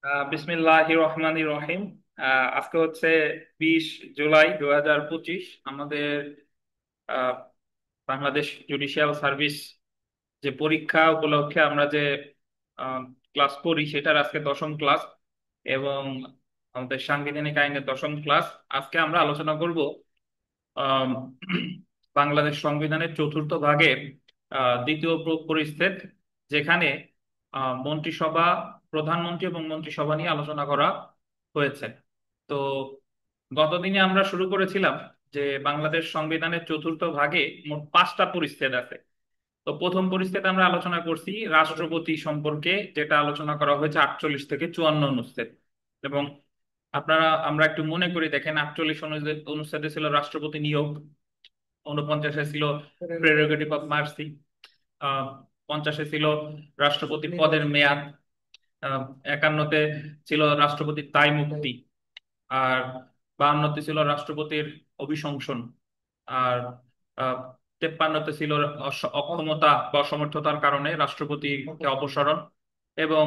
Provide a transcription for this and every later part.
বিসমিল্লাহির রহমানির রহিম। আজকে হচ্ছে 20 জুলাই 2025। আমাদের আহ, বাংলাদেশ জুডিশিয়াল সার্ভিস যে পরীক্ষা উপলক্ষে আমরা যে ক্লাস করি সেটার আজকে দশম ক্লাস, এবং আমাদের সাংবিধানিক আইনের দশম ক্লাস। আজকে আমরা আলোচনা করব আম, বাংলাদেশ সংবিধানের চতুর্থ ভাগের দ্বিতীয় পরিচ্ছেদ, যেখানে মন্ত্রিসভা, প্রধানমন্ত্রী এবং মন্ত্রিসভা নিয়ে আলোচনা করা হয়েছে। তো গতদিনে আমরা শুরু করেছিলাম যে বাংলাদেশ সংবিধানের চতুর্থ ভাগে মোট 5টা পরিচ্ছেদ আছে। তো প্রথম পরিচ্ছেদ আমরা আলোচনা করছি রাষ্ট্রপতি সম্পর্কে, যেটা আলোচনা করা হয়েছে 48 থেকে 54 অনুচ্ছেদ। এবং আমরা একটু মনে করি, দেখেন 48 অনুচ্ছেদে ছিল রাষ্ট্রপতি নিয়োগ, 49-এ ছিল প্রেরোগেটিভ অফ মার্সি, 50-এ ছিল রাষ্ট্রপতি পদের মেয়াদ, আহ, 51-তে ছিল রাষ্ট্রপতির দায় মুক্তি, আর 52-তে ছিল রাষ্ট্রপতির অভিশংসন, আর আহ, 53-তে ছিল অক্ষমতা বা অসমর্থতার কারণে রাষ্ট্রপতিকে অপসারণ, এবং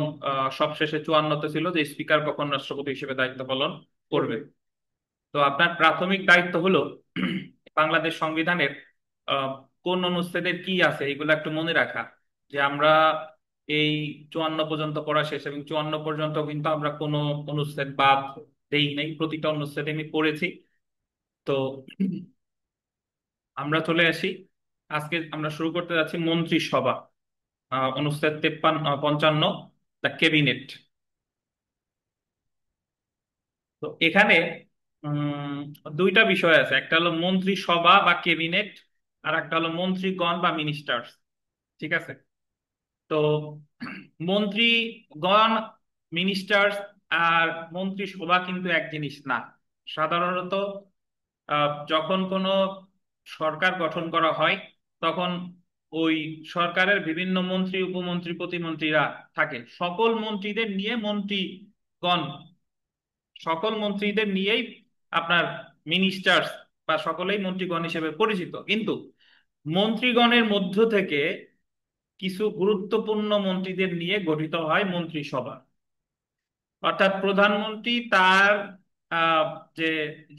সবশেষে 54-তে ছিল যে স্পিকার কখন রাষ্ট্রপতি হিসেবে দায়িত্ব পালন করবে। তো আপনার প্রাথমিক দায়িত্ব হলো বাংলাদেশ সংবিধানের আহ, কোন অনুচ্ছেদের কি আছে এগুলো একটু মনে রাখা। যে আমরা এই 54 পর্যন্ত পড়া শেষ, এবং 54 পর্যন্ত কিন্তু আমরা কোনো অনুচ্ছেদ বাদ দেই নাই, প্রতিটা অনুচ্ছেদে আমি পড়েছি। তো আমরা চলে আসি, আজকে আমরা শুরু করতে যাচ্ছি মন্ত্রিসভা, অনুচ্ছেদ 55 দ্য ক্যাবিনেট। তো এখানে উম দুইটা বিষয় আছে, একটা হলো মন্ত্রিসভা বা ক্যাবিনেট, আর একটা হলো মন্ত্রীগণ বা মিনিস্টার্স। ঠিক আছে? তো মন্ত্রীগণ, মিনিস্টার্স আর মন্ত্রিসভা কিন্তু এক জিনিস না। সাধারণত যখন কোনো সরকার গঠন করা হয়, তখন ওই সরকারের বিভিন্ন মন্ত্রী, উপমন্ত্রী, প্রতিমন্ত্রীরা থাকে। সকল মন্ত্রীদের নিয়ে মন্ত্রীগণ, সকল মন্ত্রীদের নিয়েই আপনার মিনিস্টার্স বা সকলেই মন্ত্রীগণ হিসেবে পরিচিত। কিন্তু মন্ত্রীগণের মধ্য থেকে কিছু গুরুত্বপূর্ণ মন্ত্রীদের নিয়ে গঠিত হয় মন্ত্রিসভা। অর্থাৎ প্রধানমন্ত্রী তার আহ, যে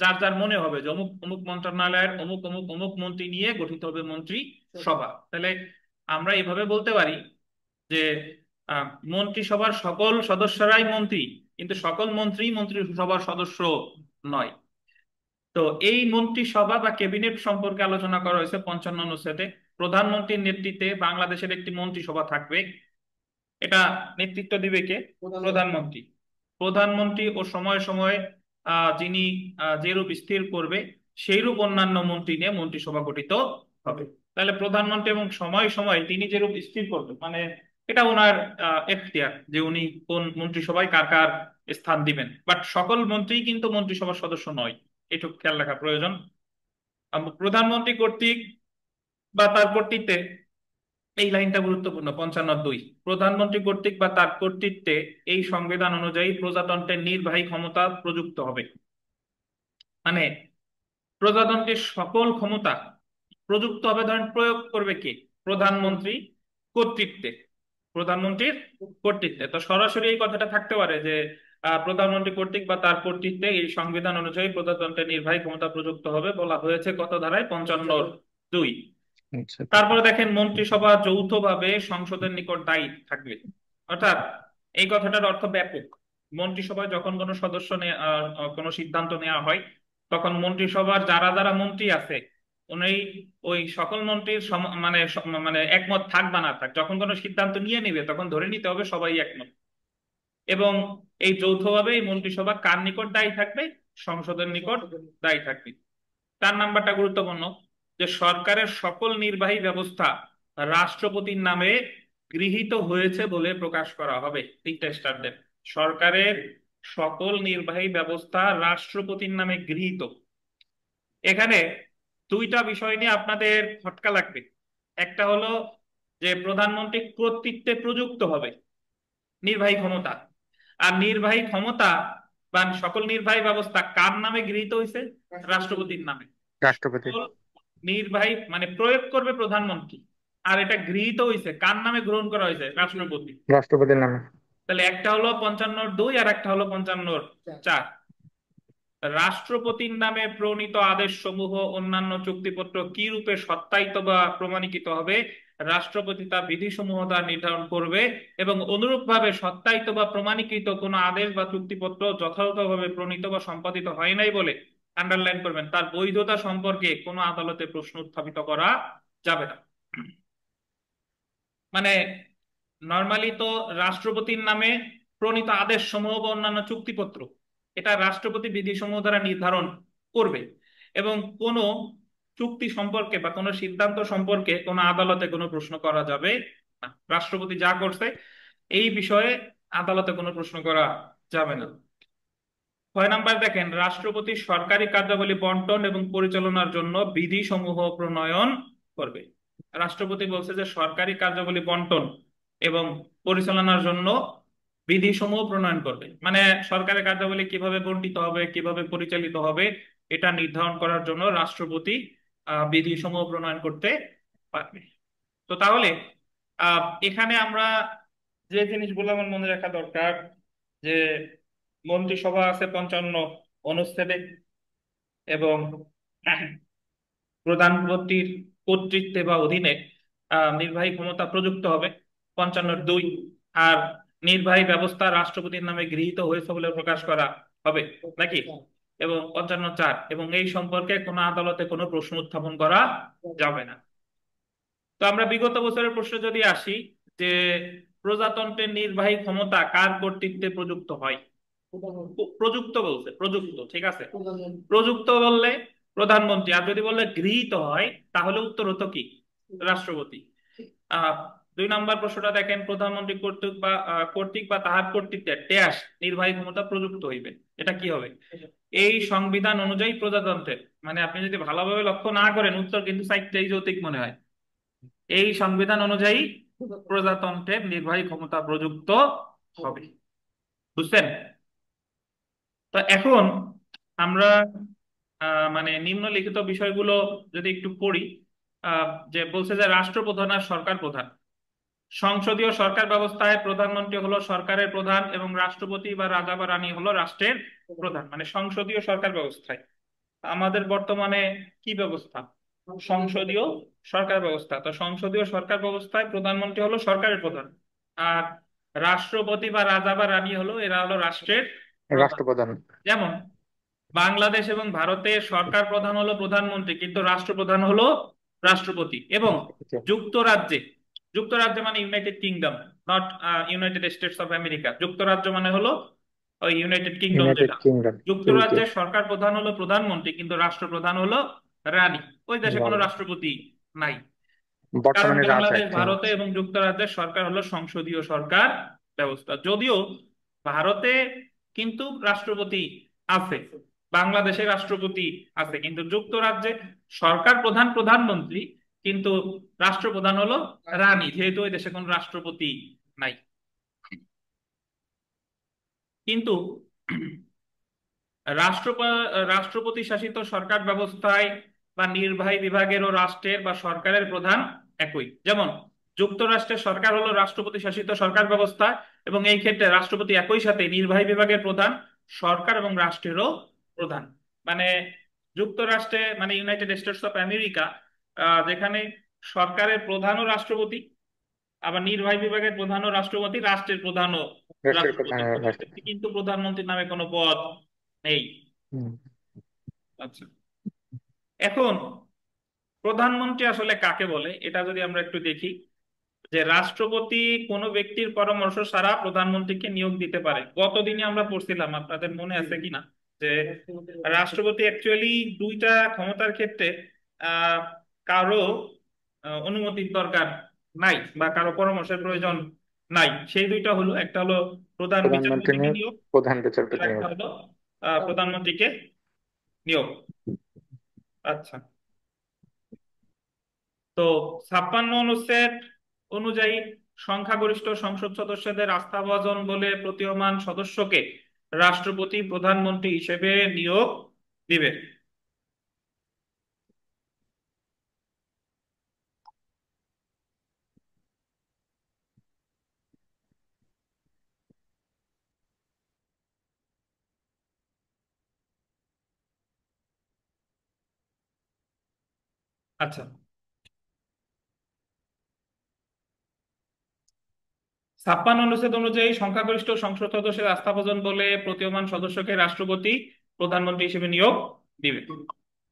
যার যার মনে হবে যে অমুক অমুক মন্ত্রণালয়ের অমুক অমুক অমুক মন্ত্রী নিয়ে গঠিত হবে মন্ত্রী সভা, তাহলে আমরা এইভাবে বলতে পারি যে আহ, মন্ত্রিসভার সকল সদস্যরাই মন্ত্রী, কিন্তু সকল মন্ত্রী মন্ত্রিসভার সদস্য নয়। তো এই মন্ত্রিসভা বা ক্যাবিনেট সম্পর্কে আলোচনা করা হয়েছে 55 অনুচ্ছেদে। প্রধানমন্ত্রীর নেতৃত্বে বাংলাদেশের একটি মন্ত্রিসভা থাকবে। এটা নেতৃত্ব দিবে কে? প্রধানমন্ত্রী। প্রধানমন্ত্রী ও সময়ে সময়ে যিনি যেরূপ স্থির করবে সেইরূপ অন্যান্য মন্ত্রী নিয়ে মন্ত্রিসভা গঠিত হবে। তাহলে প্রধানমন্ত্রী এবং সময় সময় তিনি যেরূপ স্থির করবে, মানে এটা ওনার এখতিয়ার যে উনি কোন মন্ত্রিসভায় কার কার স্থান দিবেন। বাট সকল মন্ত্রী কিন্তু মন্ত্রিসভার সদস্য নয়, এটুকু খেয়াল রাখা প্রয়োজন। প্রধানমন্ত্রী কর্তৃক বা তার কর্তৃত্বে, এই লাইনটা গুরুত্বপূর্ণ, 55(2), প্রধানমন্ত্রী কর্তৃক বা তার কর্তৃত্বে এই সংবিধান অনুযায়ী প্রজাতন্ত্রের নির্বাহী ক্ষমতা প্রযুক্ত হবে। মানে প্রজাতন্ত্রের সকল ক্ষমতা প্রযুক্ত হবে, ধরেন প্রয়োগ করবে কে? প্রধানমন্ত্রী কর্তৃত্বে, প্রধানমন্ত্রীর কর্তৃত্বে। তো সরাসরি এই কথাটা থাকতে পারে যে প্রধানমন্ত্রী কর্তৃক বা তার কর্তৃত্বে এই সংবিধান অনুযায়ী প্রজাতন্ত্রের নির্বাহী ক্ষমতা প্রযুক্ত হবে, বলা হয়েছে কত ধারায়? 55(2)। আচ্ছা। তারপরে দেখেন মন্ত্রিসভা যৌথভাবে সংসদের নিকট দায়ী থাকবে। অর্থাৎ এই কথাটার অর্থ ব্যাপক। মন্ত্রিসভায় যখন কোনো সদস্য কোনো সিদ্ধান্ত নেওয়া হয়, তখন মন্ত্রিসভার যারা যারা মন্ত্রী আছে, উনি ওই সকল মন্ত্রীর মানে একমত থাক বা না থাক, যখন কোনো সিদ্ধান্ত নিয়ে নেবে তখন ধরে নিতে হবে সবাই একমত। এবং এই যৌথভাবে এই মন্ত্রিসভা কার নিকট দায়ী থাকবে? সংসদের নিকট দায়ী থাকবে। 4 নাম্বারটা গুরুত্বপূর্ণ, যে সরকারের সকল নির্বাহী ব্যবস্থা রাষ্ট্রপতির নামে গৃহীত হয়েছে বলে প্রকাশ করা হবে। 3টা স্টার দেন। সরকারের সকল নির্বাহী ব্যবস্থা রাষ্ট্রপতির নামে গৃহীত। এখানে দুইটা বিষয় নিয়ে আপনাদের খটকা লাগবে। একটা হলো যে প্রধানমন্ত্রী কর্তৃত্বে প্রযুক্ত হবে নির্বাহী ক্ষমতা, আর নির্বাহী ক্ষমতা বা সকল নির্বাহী ব্যবস্থা কার নামে গৃহীত হয়েছে? রাষ্ট্রপতির নামে। রাষ্ট্রপতি। সকল নির্বাহী মানে প্রয়োগ করবে প্রধানমন্ত্রী, আর এটা গৃহীত হয়েছে কার নামে? গ্রহণ করা হয়েছে রাষ্ট্রপতি। রাষ্ট্রপতির নামে। তাহলে একটা হলো 55(2) আর একটা হলো 55(4). রাষ্ট্রপতির নামে প্রণীত আদেশ সমূহ অন্যান্য চুক্তিপত্র কি রূপে সত্যায়িত বা প্রমাণীকৃত হবে, রাষ্ট্রপতি তা বিধিসমূহ দ্বারা নির্ধারণ করবে, এবং অনুরূপভাবে সত্যায়িত বা প্রমাণীকৃত কোনো আদেশ বা চুক্তিপত্র যথাযথভাবে প্রণীত বা সম্পাদিত হয় নাই বলে, আন্ডারলাইন করবেন, তার বৈধতা সম্পর্কে কোনো আদালতে প্রশ্ন উত্থাপিত করা যাবে না। মানে নর্মালি তো রাষ্ট্রপতির নামে প্রণীত আদেশ সমূহ বা অন্যান্য চুক্তিপত্র, এটা রাষ্ট্রপতি বিধিসমূহ দ্বারা নির্ধারণ করবে, এবং কোনো চুক্তি সম্পর্কে বা কোনো সিদ্ধান্ত সম্পর্কে কোনো আদালতে কোনো প্রশ্ন করা যাবে না। রাষ্ট্রপতি যা করছে এই বিষয়ে আদালতে কোনো প্রশ্ন করা যাবে না। 6 নাম্বার দেখেন, রাষ্ট্রপতি সরকারি কার্যাবলী বন্টন এবং পরিচালনার জন্য বিধি সমূহ প্রণয়ন করবে। রাষ্ট্রপতি বলছে যে সরকারি কার্যাবলী বন্টন এবং পরিচালনার জন্য বিধি সমূহ প্রণয়ন করবে, মানে সরকারের কার্যাবলী কিভাবে বন্টিত হবে, কিভাবে পরিচালিত হবে, এটা নির্ধারণ করার জন্য রাষ্ট্রপতি বিধি সমূহ প্রণয়ন করতে পারবে। তো তাহলে এখানে আমরা যে জিনিসগুলো আমার মনে রাখা দরকার, যে মন্ত্রিসভা আছে 55 অনুচ্ছেদে, এবং প্রধানমন্ত্রীর কর্তৃত্বে বা অধীনে নির্বাহী ক্ষমতা প্রযুক্ত হবে 55(2), আর নির্বাহী ব্যবস্থা রাষ্ট্রপতির নামে গৃহীত হয়েছে বলে প্রকাশ করা হবে নাকি, এবং 55(4), এবং এই সম্পর্কে কোনো আদালতে কোনো প্রশ্ন উত্থাপন করা যাবে না। তো আমরা বিগত বছরের প্রশ্নে যদি আসি, যে প্রজাতন্ত্রের নির্বাহী ক্ষমতা কার কর্তৃত্বে প্রযুক্ত হয়, প্রযুক্ত বলছে, প্রযুক্ত, ঠিক আছে, প্রযুক্ত বললে প্রধানমন্ত্রী, আর যদি বললে গৃহীত হয় তাহলে উত্তর হতো কি, রাষ্ট্রপতি। আহ 2 নম্বর প্রশ্নটা দেখেন, প্রধানমন্ত্রী কর্তৃক বা তাহার কর্তৃত্বে ড্যাশ নির্বাহী ক্ষমতা প্রযুক্ত হইবে, এটা কি হবে, এই সংবিধান অনুযায়ী প্রজাতন্ত্রের, মানে আপনি যদি ভালোভাবে লক্ষ্য না করেন উত্তর কিন্তু সাইডটাই যৌতিক মনে হয়, এই সংবিধান অনুযায়ী প্রজাতন্ত্রের নির্বাহী ক্ষমতা প্রযুক্ত হবে। বুঝছেন? তো এখন আমরা মানে নিম্নলিখিত বিষয়গুলো যদি একটু পড়ি, যে বলছে যে রাষ্ট্রপ্রধান আর সরকার প্রধান। সংসদীয় সরকার ব্যবস্থায় প্রধানমন্ত্রী হলো সরকারের প্রধান এবং রাষ্ট্রপতি বা রাজা বা রানী হলো রাষ্ট্রের প্রধান, মানে সংসদীয় সরকার ব্যবস্থায়। আমাদের বর্তমানে কি ব্যবস্থা, সংসদীয় সরকার ব্যবস্থা। তো সংসদীয় সরকার ব্যবস্থায় প্রধানমন্ত্রী হলো সরকারের প্রধান, আর রাষ্ট্রপতি বা রাজা বা রানী হলো, এরা হলো রাষ্ট্রের প্রধান। রাষ্ট্রপ্রধান। যেমন বাংলাদেশ এবং ভারতের সরকার প্রধান হলো প্রধানমন্ত্রী, কিন্তু রাষ্ট্রপ্রধান হলো রাষ্ট্রপতি। এবং যুক্তরাজ্যে, যুক্তরাজ্য মানে United kingdom, not United states of America, যুক্তরাজ্য মানে হলো ওই ইউনাইটেড কিংডম ইউনাইটেড যেটা, কিংডম, ইউকে। যুক্তরাজ্যের সরকার প্রধান হলো প্রধানমন্ত্রী কিন্তু রাষ্ট্রপ্রধান হলো রানী। ওই দেশে কোনো রানী। রাষ্ট্রপতি নাই। কারণ বর্তমানে রাজা বাংলাদেশ, একজন ভারতে আছে। এবং যুক্তরাজ্যের সরকার হলো সংসদীয় সরকার ব্যবস্থা। যদিও ভারতে কিন্তু রাষ্ট্রপতি আছে, বাংলাদেশে রাষ্ট্রপতি আছে, কিন্তু যুক্তরাজ্যে সরকার প্রধান প্রধানমন্ত্রী, কিন্তু রাষ্ট্রপ্রধান হলো রানী, যেহেতু ওই দেশে কোনো রাষ্ট্রপতি নাই। কিন্তু রাষ্ট্রপতি শাসিত সরকার ব্যবস্থায় বা নির্বাহী বিভাগের ও রাষ্ট্রের বা সরকারের প্রধান একই। যেমন যুক্তরাষ্ট্রের সরকার হলো রাষ্ট্রপতি শাসিত সরকার ব্যবস্থা, এবং এই ক্ষেত্রে রাষ্ট্রপতি একই সাথে নির্বাহী বিভাগের প্রধান, সরকার এবং রাষ্ট্রেরও প্রধান। মানে যুক্তরাষ্ট্রে, মানে ইউনাইটেড স্টেটস অফ আমেরিকা, যেখানে সরকারের প্রধানও রাষ্ট্রপতি, আবার নির্বাহী বিভাগের প্রধানও রাষ্ট্রপতি, রাষ্ট্রের প্রধানও রাষ্ট্রের প্রধান রাষ্ট্রপতি, রাষ্ট্রপতি। কিন্তু প্রধানমন্ত্রীর নামে কোনো পদ নেই। হুম। আচ্ছা, এখন প্রধানমন্ত্রী আসলে কাকে বলে এটা যদি আমরা একটু দেখি, যে রাষ্ট্রপতি কোনো ব্যক্তির পরামর্শ ছাড়া প্রধানমন্ত্রীকে নিয়োগ দিতে পারে। গতদিনই আমরা পড়ছিলাম, আপনাদের মনে আছে কিনা, যে রাষ্ট্রপতি অ্যাকচুয়ালি দুইটা ক্ষমতার ক্ষেত্রে আহ কারো অনুমতির দরকার নাই বা কারো পরামর্শের প্রয়োজন নাই। সেই দুইটা হলো, একটা হলো প্রধান প্রধানমন্ত্রী বিচারপতিকে নিয়োগ, নিয়োগ, প্রধান আর বিচারপতি একটা নিয়োগ। হলো প্রধানমন্ত্রীকে নিয়োগ। আচ্ছা, তো 56 অনুচ্ছেদ অনুযায়ী সংখ্যাগরিষ্ঠ সংসদ সদস্যদের আস্থাভাজন বলে প্রতীয়মান সদস্যকে রাষ্ট্রপতি প্রধানমন্ত্রী হিসেবে নিয়োগ দিবে। আচ্ছা, 56 অনুচ্ছেদ অনুযায়ী সংখ্যাগরিষ্ঠ সংসদ সদস্যের আস্থাভাজন বলে প্রতীয়মান সদস্যকে রাষ্ট্রপতি প্রধানমন্ত্রী হিসেবে নিয়োগ দিবে।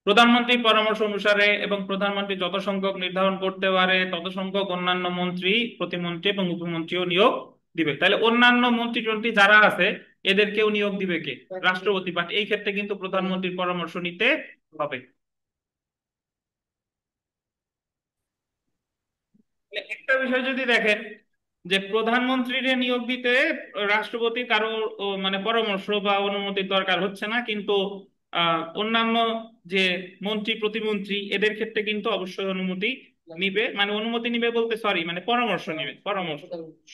প্রধানমন্ত্রীর পরামর্শ অনুসারে এবং প্রধানমন্ত্রী যত সংখ্যক নির্ধারণ করতে পারে তত সংখ্যক অন্যান্য মন্ত্রী, প্রতিমন্ত্রী এবং উপমন্ত্রীও নিয়োগ দিবে। তাহলে অন্যান্য মন্ত্রী টন্ত্রী যারা আছে এদেরকেও নিয়োগ দিবে কে? রাষ্ট্রপতি। বাট এই ক্ষেত্রে কিন্তু প্রধানমন্ত্রীর পরামর্শ নিতে হবে। একটা বিষয় যদি দেখেন যে প্রধানমন্ত্রীর নিয়োগ দিতে রাষ্ট্রপতি কারো মানে পরামর্শ বা অনুমতির দরকার হচ্ছে না, কিন্তু অন্যান্য যে মন্ত্রী প্রতিমন্ত্রী এদের ক্ষেত্রে কিন্তু অবশ্যই অনুমতি নিবে, মানে অনুমতি নিবে বলতে সরি, মানে পরামর্শ নিবে, পরামর্শ।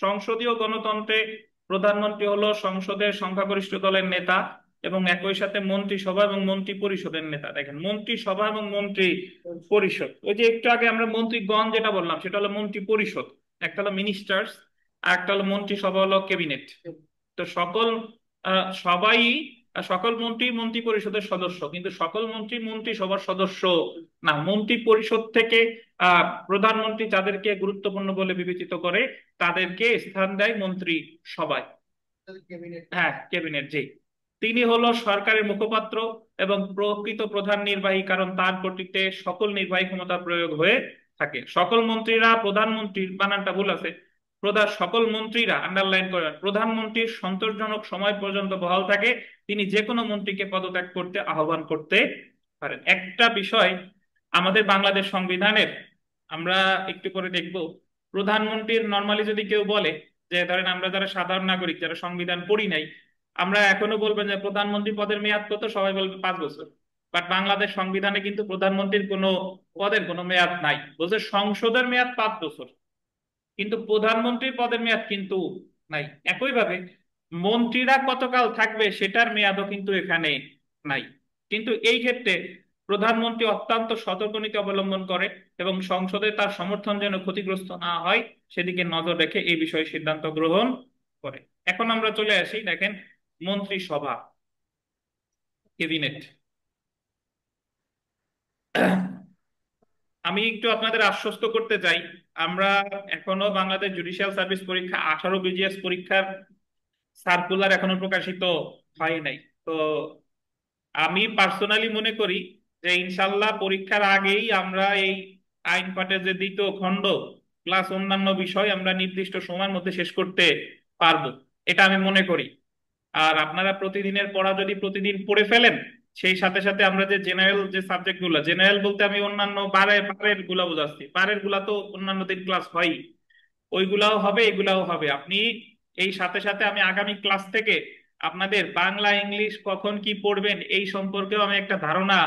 সংসদীয় গণতন্ত্রে প্রধানমন্ত্রী হলো সংসদের সংখ্যাগরিষ্ঠ দলের নেতা এবং একই সাথে মন্ত্রিসভা এবং মন্ত্রী পরিষদের নেতা। দেখেন, মন্ত্রিসভা এবং মন্ত্রী পরিষদ, ওই যে একটু আগে আমরা মন্ত্রীগণ যেটা বললাম সেটা হলো মন্ত্রী পরিষদ, একটা হলো মিনিস্টার্স আর একটা হলো মন্ত্রিসভা হলো ক্যাবিনেট। তো সবাই সকল মন্ত্রী মন্ত্রী পরিষদের সদস্য, কিন্তু সকল মন্ত্রী মন্ত্রিসভার সদস্য না। মন্ত্রী পরিষদ থেকে প্রধানমন্ত্রী যাদেরকে গুরুত্বপূর্ণ বলে বিবেচিত করে তাদেরকে স্থান দেয় মন্ত্রী সভায়। হ্যাঁ, ক্যাবিনেট, জি। তিনি হলো সরকারের মুখপাত্র এবং প্রকৃত প্রধান নির্বাহী, কারণ তার কর্তৃত্বে সকল নির্বাহী ক্ষমতা প্রয়োগ হয়ে থাকে। সকল মন্ত্রীরা প্রধানমন্ত্রীর, বানানটা ভুল আছে, সকল মন্ত্রীরা, আন্ডারলাইন করেন, প্রধানমন্ত্রীর সন্তোষজনক সময় পর্যন্ত বহাল থাকে। তিনি যে কোনো মন্ত্রীকে পদত্যাগ করতে আহ্বান করতে পারেন। একটা বিষয় আমাদের বাংলাদেশ সংবিধানের, আমরা একটু পরে দেখব, প্রধানমন্ত্রীর নর্মালি যদি কেউ বলে যে ধরেন আমরা যারা সাধারণ নাগরিক যারা সংবিধান পড়ি নাই, আমরা এখনো বলবেন যে প্রধানমন্ত্রী পদের মেয়াদ কত, সবাই বলবে 5 বছর। বাট বাংলাদেশ সংবিধানে কিন্তু প্রধানমন্ত্রীর কোনো পদের কোনো মেয়াদ নাই, বলছে সংসদের মেয়াদ 5 বছর, কিন্তু প্রধানমন্ত্রীর পদের মেয়াদ কিন্তু নাই। একইভাবে মন্ত্রীরা কতকাল থাকবে সেটার মেয়াদও কিন্তু এখানে নাই। কিন্তু এই ক্ষেত্রে প্রধানমন্ত্রী অত্যন্ত সতর্কনীতি অবলম্বন করে এবং সংসদে তার সমর্থন যেন ক্ষতিগ্রস্ত না হয় সেদিকে নজর রেখে এই বিষয়ে সিদ্ধান্ত গ্রহণ করে। এখন আমরা চলে আসি, দেখেন, মন্ত্রিসভা, ক্যাবিনেট। আমি একটু আপনাদের আশ্বস্ত করতে চাই, আমরা এখনো বাংলাদেশ জুডিশিয়াল সার্ভিস পরীক্ষা 18 BGS পরীক্ষার সার্কুলার এখনো প্রকাশিত হয় নাই। তো আমি পার্সোনালি মনে করি যে ইনশাল্লাহ পরীক্ষার আগেই আমরা এই আইন পাঠের যে দ্বিতীয় খণ্ড প্লাস অন্যান্য বিষয় আমরা নির্দিষ্ট সময়ের মধ্যে শেষ করতে পারবো, এটা আমি মনে করি। আর আপনারা প্রতিদিনের পড়া যদি প্রতিদিন পড়ে ফেলেন, সেই সাথে সাথে আমরা যে জেনারেল যে সাবজেক্ট গুলো, জেনারেল বলতে আমি অন্যান্য পারের গুলা বোঝাচ্ছি, পারের গুলা তো অন্যান্য দিন ক্লাস হয়, ওইগুলাও হবে, এগুলাও হবে। আপনি এই সাথে সাথে আমি আগামী ক্লাস থেকে আপনাদের বাংলা ইংলিশ কখন কি পড়বেন এই সম্পর্কেও আমি একটা ধারণা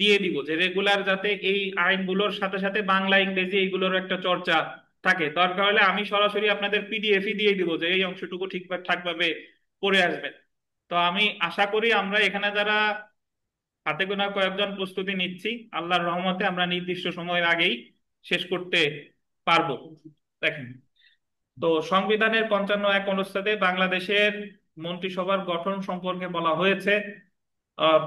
দিয়ে দিব, যে রেগুলার যাতে এই আইনগুলোর সাথে সাথে বাংলা ইংরেজি এইগুলোর একটা চর্চা থাকে। দরকার হলে আমি সরাসরি আপনাদের পিডিএফই দিয়ে দিব যে এই অংশটুকু ঠিকঠাক ভাবে পড়ে আসবেন। তো আমি আশা করি আমরা এখানে যারা হাতে গোনা কয়েকজন প্রস্তুতি নিচ্ছি, আল্লাহর রহমতে আমরা নির্দিষ্ট সময়ের আগেই শেষ করতে পারবো। দেখেন, তো সংবিধানের 55(1) অনুচ্ছেদে বাংলাদেশের মন্ত্রিসভার গঠন সম্পর্কে বলা হয়েছে,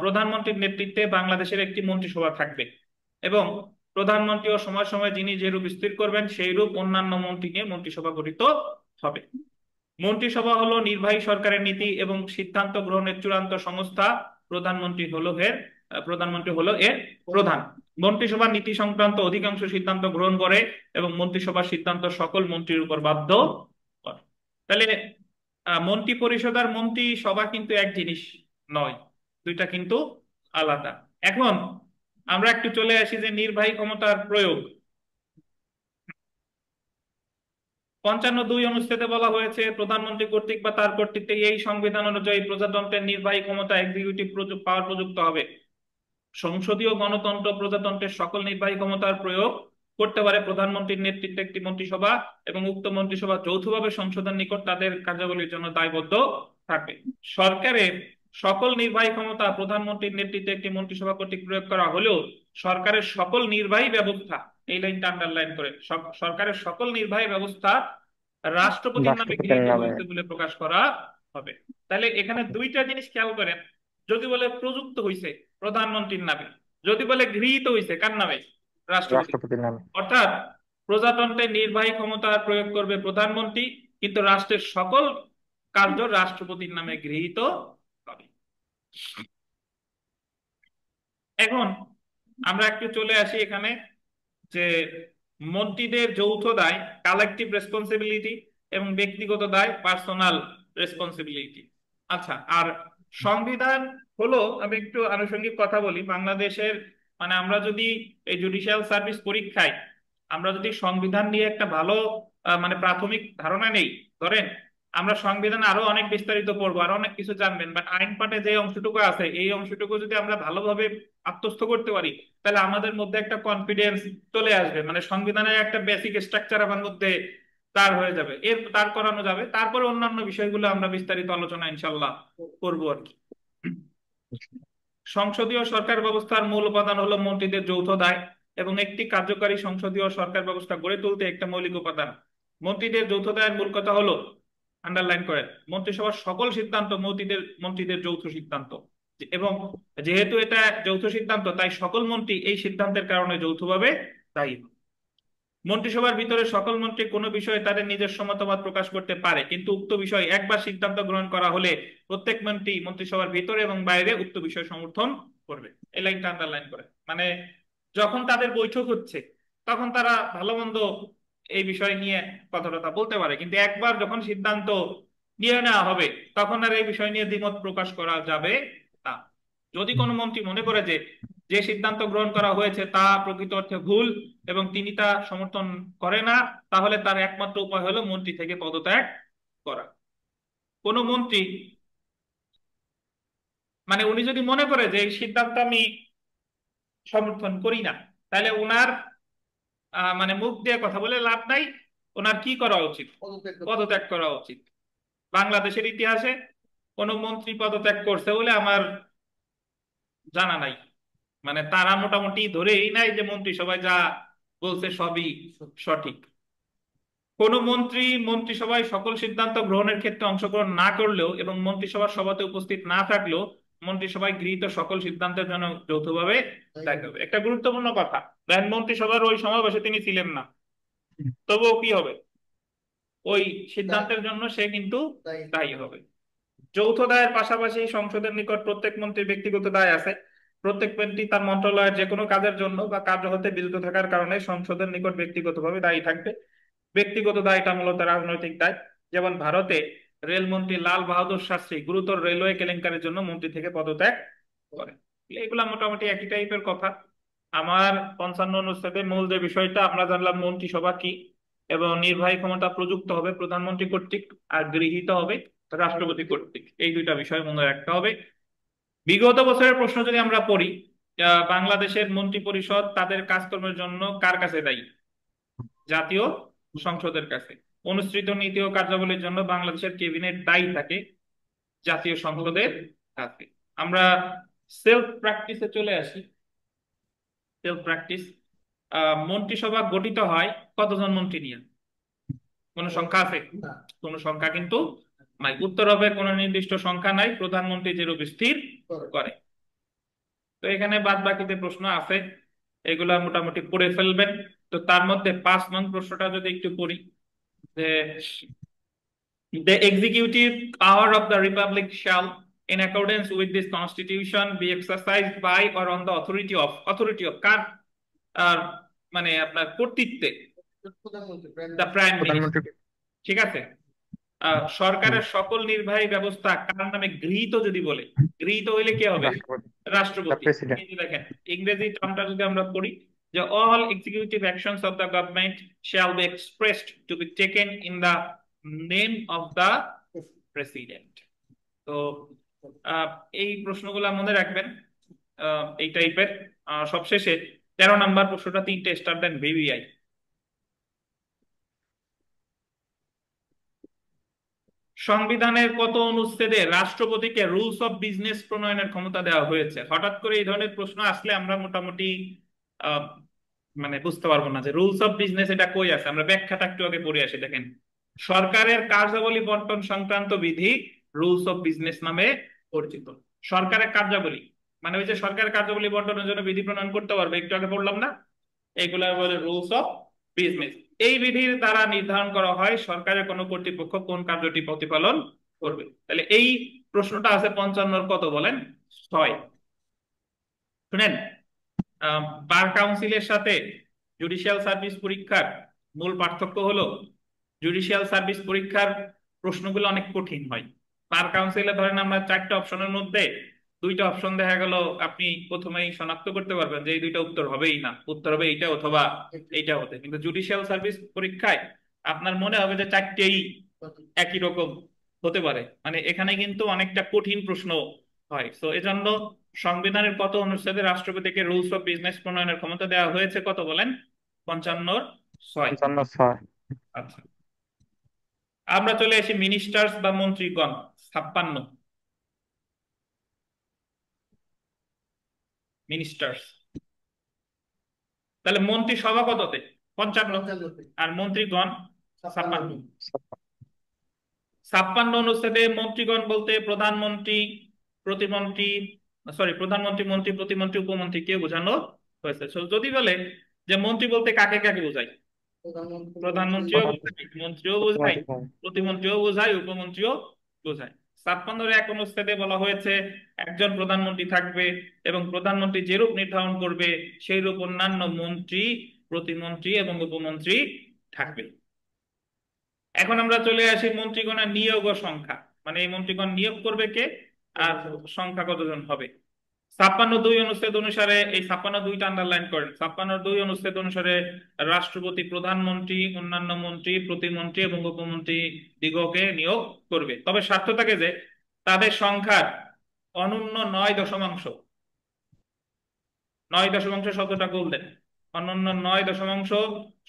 প্রধানমন্ত্রীর নেতৃত্বে বাংলাদেশের একটি মন্ত্রিসভা থাকবে এবং প্রধানমন্ত্রী ও সময় সময় যিনি যেরূপ স্থির করবেন সেই রূপ অন্যান্য মন্ত্রী নিয়ে মন্ত্রিসভা গঠিত হবে। মন্ত্রিসভা হলো নির্বাহী সরকারের নীতি এবং সিদ্ধান্ত গ্রহণের চূড়ান্ত সংস্থা। প্রধানমন্ত্রী হলো এর প্রধান। মন্ত্রিসভা নীতি সংক্রান্ত অধিকাংশ সিদ্ধান্ত গ্রহণ করে এবং মন্ত্রিসভার সিদ্ধান্ত সকল মন্ত্রীর উপর বাধ্য করে। তাহলে মন্ত্রী পরিষদ আর মন্ত্রিসভা কিন্তু এক জিনিস নয়, দুইটা কিন্তু আলাদা। এখন আমরা একটু চলে আসি যে নির্বাহী ক্ষমতার প্রয়োগ। 55(2) অনুচ্ছেদে বলা হয়েছে প্রধানমন্ত্রী কর্তৃক বা তার কর্তৃত্বে এই সংবিধান অনুযায়ী প্রজাতন্ত্রের নির্বাহী ক্ষমতা এক্সিকিউটিভ পাওয়ার প্রযুক্ত হবে। সংসদীয় গণতন্ত্র প্রজাতন্ত্রের সকল নির্বাহী ক্ষমতার প্রয়োগ করতে পারে প্রধানমন্ত্রীর নেতৃত্বে একটি মন্ত্রিসভা এবং উক্ত মন্ত্রিসভা যৌথভাবে সংসদের নিকট তাদের কার্যাবলীর জন্য দায়বদ্ধ থাকবে। সরকারের সকল নির্বাহী ক্ষমতা প্রধানমন্ত্রীর নেতৃত্বে একটি মন্ত্রিসভা কর্তৃক প্রয়োগ করা হলেও সরকারের সকল নির্বাহী ব্যবস্থা, এই লাইনটা আন্ডারলাইন করে, সরকারের সকল নির্বাহী ব্যবস্থা রাষ্ট্রপতির নামে রাষ্ট্রপতির গৃহীত নামে। হয়েছে বলে প্রকাশ করা হবে। তাহলে এখানে দুইটা জিনিস খেয়াল করেন, যদি বলে প্রযুক্ত হয়েছে প্রধানমন্ত্রীর নামে, যদি বলে গৃহীত হয়েছে কার নামে, রাষ্ট্রপতি। রাষ্ট্রপতির নামে। অর্থাৎ প্রজাতন্ত্রের নির্বাহী ক্ষমতা প্রয়োগ করবে প্রধানমন্ত্রী, কিন্তু রাষ্ট্রের সকল কার্য রাষ্ট্রপতির নামে গৃহীত হবে। এখন আমরা একটু চলে আসি এখানে, যে মন্ত্রীদের যৌথ দায় কালেকটিভ রেসপন্সিবিলিটি এবং ব্যক্তিগত দায় পার্সোনাল রেসপন্সিবিলিটি। আচ্ছা, আর সংবিধান হলো, আমি একটু আনুষঙ্গিক কথা বলি বাংলাদেশের, মানে আমরা যদি এই জুডিশিয়াল সার্ভিস পরীক্ষায় আমরা যদি সংবিধান নিয়ে একটা ভালো মানে প্রাথমিক ধারণা নেই, ধরেন আমরা সংবিধান আরো অনেক বিস্তারিত পড়বো, আরো অনেক কিছু জানবেন, বাট আইন পাঠে যে অংশটুকু আছে এই অংশটুকু যদি আমরা ভালোভাবে আত্মস্থ করতে পারি, তাহলে আমাদের মধ্যে একটা কনফিডেন্স চলে আসবে, মানে সংবিধানের একটা বেসিক স্ট্রাকচার আমার মধ্যে তার হয়ে যাবে, তার করানো যাবে। তারপরে অন্যান্য বিষয়গুলো আমরা বিস্তারিত আলোচনা ইনশাল্লাহ করবো আর কি। সংসদীয় সরকার ব্যবস্থার মূল উপাদান হলো মন্ত্রীদের যৌথ দায়, এবং একটি কার্যকারী সংসদীয় সরকার ব্যবস্থা গড়ে তুলতে একটা মৌলিক উপাদান। মন্ত্রীদের যৌথ দায়ের মূল কথা হলো, আন্ডারলাইন করেন, মন্ত্রিসভার সকল সিদ্ধান্ত মন্ত্রীদের যৌথ সিদ্ধান্ত, এবং যেহেতু এটা যৌথ সিদ্ধান্ত তাই সকল মন্ত্রী এই সিদ্ধান্তের কারণে যৌথভাবে দায়ী। মন্ত্রিসভার ভিতরে সকল মন্ত্রী কোনো বিষয়ে তাদের নিজস্ব মতামত প্রকাশ করতে পারে, কিন্তু উক্ত বিষয় একবার সিদ্ধান্ত গ্রহণ করা হলে প্রত্যেক মন্ত্রী মন্ত্রিসভার ভিতরে এবং বাইরে উক্ত বিষয় সমর্থন করবে। এই লাইনটা আন্ডারলাইন করে, মানে যখন তাদের বৈঠক হচ্ছে তখন তারা ভালো মন্দ এই বিষয় নিয়ে কথা টথা বলতে পারে, কিন্তু একবার যখন সিদ্ধান্ত নিয়ে নেওয়া হবে তখন আর এই বিষয় নিয়ে দ্বিমত প্রকাশ করা যাবে না। যদি কোনো মন্ত্রী মনে করে যে যে সিদ্ধান্ত গ্রহণ করা হয়েছে তা প্রকৃত অর্থে ভুল এবং তিনি তা সমর্থন করে না, তাহলে তার একমাত্র উপায় হলো মন্ত্রী থেকে পদত্যাগ করা। কোন মন্ত্রী, মানে উনি যদি মনে করে যে এই সিদ্ধান্ত আমি সমর্থন করি না, তাহলে ওনার মানে মুখ দিয়ে কথা বলে লাভ নাই, ওনার কি করা উচিত? পদত্যাগ করা উচিত। বাংলাদেশের ইতিহাসে কোন মন্ত্রী পদত্যাগ করছে বলে আমার জানা নাই, মানে তারা মোটামুটি ধরেই নাই যে মন্ত্রিসভায় যা বলছে সবই সঠিক। কোন মন্ত্রী মন্ত্রিসভায় সকল সিদ্ধান্ত গ্রহণের ক্ষেত্রে অংশগ্রহণ না করলেও এবং মন্ত্রিসভার সভাতে উপস্থিত না থাকলেও মন্ত্রিসভায় গৃহীত সকল সিদ্ধান্তের জন্য যৌথভাবে দায়ী হবে। একটা গুরুত্বপূর্ণ কথা, দেখেন মন্ত্রিসভার ওই সমাবেশে তিনি ছিলেন না, তবুও কি হবে? ওই সিদ্ধান্তের জন্য সে কিন্তু দায়ী হবে। যৌথ দায়ের পাশাপাশি সংসদের নিকট প্রত্যেক মন্ত্রীর ব্যক্তিগত দায় আছে। প্রত্যেক মন্ত্রী তার মন্ত্রণালয়ের যে কোনো কাজের জন্য বা কার্য হতে বিরত থাকার কারণে সংসদের নিকট ব্যক্তিগতভাবে দায়ী থাকবে। ব্যক্তিগত দায়টা মূলত রাজনৈতিক দায়। যেমন ভারতে রেলমন্ত্রী লাল বাহাদুর শাস্ত্রী গুরুতর রেলওয়ে কেলেঙ্কারির জন্য মন্ত্রী থেকে পদত্যাগ করে। এগুলা মোটামুটি একই টাইপের কথা। আমার 55 অনুচ্ছেদের মূল যে বিষয়টা আমরা জানলাম মন্ত্রিসভা কি, এবং নির্বাহী ক্ষমতা প্রযুক্ত হবে প্রধানমন্ত্রী কর্তৃক আর গৃহীত হবে রাষ্ট্রপতি কর্তৃক, এই দুইটা বিষয় মনে রাখতে হবে। বিগত বছরের প্রশ্ন যদি আমরা পড়ি, বাংলাদেশের মন্ত্রী পরিষদ তাদের কাজকর্মের জন্য কার কাছে দায়ী? জাতীয় সংসদের কাছে। অনুসৃত নীতি ও কার্যাবলীর জন্য বাংলাদেশের ক্যাবিনেট দায়ী থাকে জাতীয় সংসদের কাছে। আমরা সেলফ প্র্যাকটিসে চলে আসি। সেলফ প্র্যাকটিস, মন্ত্রিসভা গঠিত হয় কতজন মন্ত্রী নিয়ে? কোন সংখ্যা আছে? কোন সংখ্যা কিন্তু নাই। উত্তর হবে কোন নির্দিষ্ট সংখ্যা নাই, প্রধানমন্ত্রী যেরূপ স্থির করে। তো এখানে বাদ বাকিতে প্রশ্ন আছে, এগুলা মোটামুটি পড়ে ফেলবেন। তো তার মধ্যে 5 নং প্রশ্নটা যদি একটু পড়ি, যে the executive power of the republic shall, in accordance with this constitution, be exercised by or on the authority of কার মানে আপনার কর্তৃত্বে? দ্য প্রাইম প্রধানমন্ত্রী। মিনিস্টার। ঠিক আছে। সরকারের সকল নির্বাহী ব্যবস্থা কার নামে গৃহীত যদি বলে, গৃহীত হইলে কে হবে? রাষ্ট্রপতি। দ্য রাষ্ট্রপতি। প্রেসিডেন্ট। এই যে দেখেন ইংরেজি টার্মটা যদি আমরা পড়ি, যে all executive actions of the government shall be expressed to be taken in the name of the president। তো আহ, এই প্রশ্নগুলো মনে রাখবেন এই টাইপের। সবশেষে 13 নম্বর প্রশ্নটা 3টে স্টার দেন ভিভিআই। সংবিধানের কত অনুচ্ছেদে রাষ্ট্রপতিকে রুলস অফ বিজনেস প্রণয়নের ক্ষমতা দেওয়া হয়েছে? হঠাৎ করে এই ধরনের প্রশ্ন আসলে আমরা মোটামুটি আহ, মানে বুঝতে পারবো না যে রুলস অফ বিজনেস এটা কই আছে। আমরা ব্যাখ্যাটা একটু আগে পড়ে আসি। দেখেন, সরকারের কার্যাবলী বন্টন সংক্রান্ত বিধি রুলস অফ বিজনেস নামে পরিচিত। সরকারের কার্যাবলী মানে ওই যে সরকারের কার্যাবলী বন্টনের জন্য বিধি প্রণয়ন করতে পারবে, একটু আগে পড়লাম না? এগুলা বলে রুলস অফ বিজনেস। এই বিধির দ্বারা নির্ধারণ করা হয় সরকারের কোনো কর্তৃপক্ষ কোন কার্যটি প্রতিপালন করবে। তাহলে এই প্রশ্নটা আছে 55 কত বলেন? 6। শুনেন, বার কাউন্সিলের সাথে জুডিশিয়াল সার্ভিস পরীক্ষার মূল পার্থক্য হলো জুডিশিয়াল সার্ভিস পরীক্ষার প্রশ্নগুলো অনেক কঠিন হয়। বার কাউন্সিলে ধরেন আমরা 4টা অপশনের মধ্যে 2টা অপশন দেখা গেল, আপনি প্রথমেই শনাক্ত করতে পারবেন যে এই 2টা উত্তর হবেই না, উত্তর হবে এইটা অথবা এইটা হতে। কিন্তু জুডিশিয়াল সার্ভিস পরীক্ষায় আপনার মনে হবে যে 4টেই একই রকম হতে পারে, মানে এখানে কিন্তু অনেকটা কঠিন প্রশ্ন হয়। তো এজন্য সংবিধানের কত অনুচ্ছেদে রাষ্ট্রপতিকে রুলস অফ বিজনেস প্রণয়নের ক্ষমতা দেওয়া হয়েছে কত বলেন? 55-6। 55-6। আচ্ছা, আমরা চলে আসি মিনিস্টার্স বা মন্ত্রীগণ। 56 মিনিস্টার্স। তাহলে মন্ত্রী সভা কততে? 55। আর মন্ত্রীগণ 56। 56 অনুচ্ছেদে মন্ত্রীগণ বলতে প্রধানমন্ত্রী, প্রতিমন্ত্রী, সরি প্রধানমন্ত্রী, মন্ত্রী, প্রতিমন্ত্রী, উপমন্ত্রীকে বোঝানো হয়েছে। So, যদি বলে যে মন্ত্রী বলতে কাকে কাকে বোঝায়, প্রধানমন্ত্রীও বোঝায়, মন্ত্রীও বোঝায়, প্রতিমন্ত্রীও বোঝায়, উপমন্ত্রীও বোঝায়। 56-এর 1 অনুচ্ছেদে বলা হয়েছে একজন প্রধানমন্ত্রী থাকবে এবং প্রধানমন্ত্রী যেরূপ নির্ধারণ করবে সেই রূপ অন্যান্য মন্ত্রী, প্রতিমন্ত্রী এবং উপমন্ত্রী থাকবে। এখন আমরা চলে আসি মন্ত্রীগণের নিয়োগ ও সংখ্যা, মানে এই মন্ত্রীগণ নিয়োগ করবে কে আর সংখ্যা কতজন হবে। 56-2 অনুচ্ছেদ অনুসারে, এই 56-2টা আন্ডারলাইন করেন, 56-2 অনুচ্ছেদ অনুসারে রাষ্ট্রপতি প্রধানমন্ত্রী, অন্যান্য মন্ত্রী, প্রতিমন্ত্রী এবং উপমন্ত্রী দিগকে নিয়োগ করবে, তবে শর্ত থাকে যে তাদের সংখ্যার অনূন্য 9 দশমাংশ, 9 দশমাংশ শতটা গোল্ডেন, অনন্য 9 দশমাংশ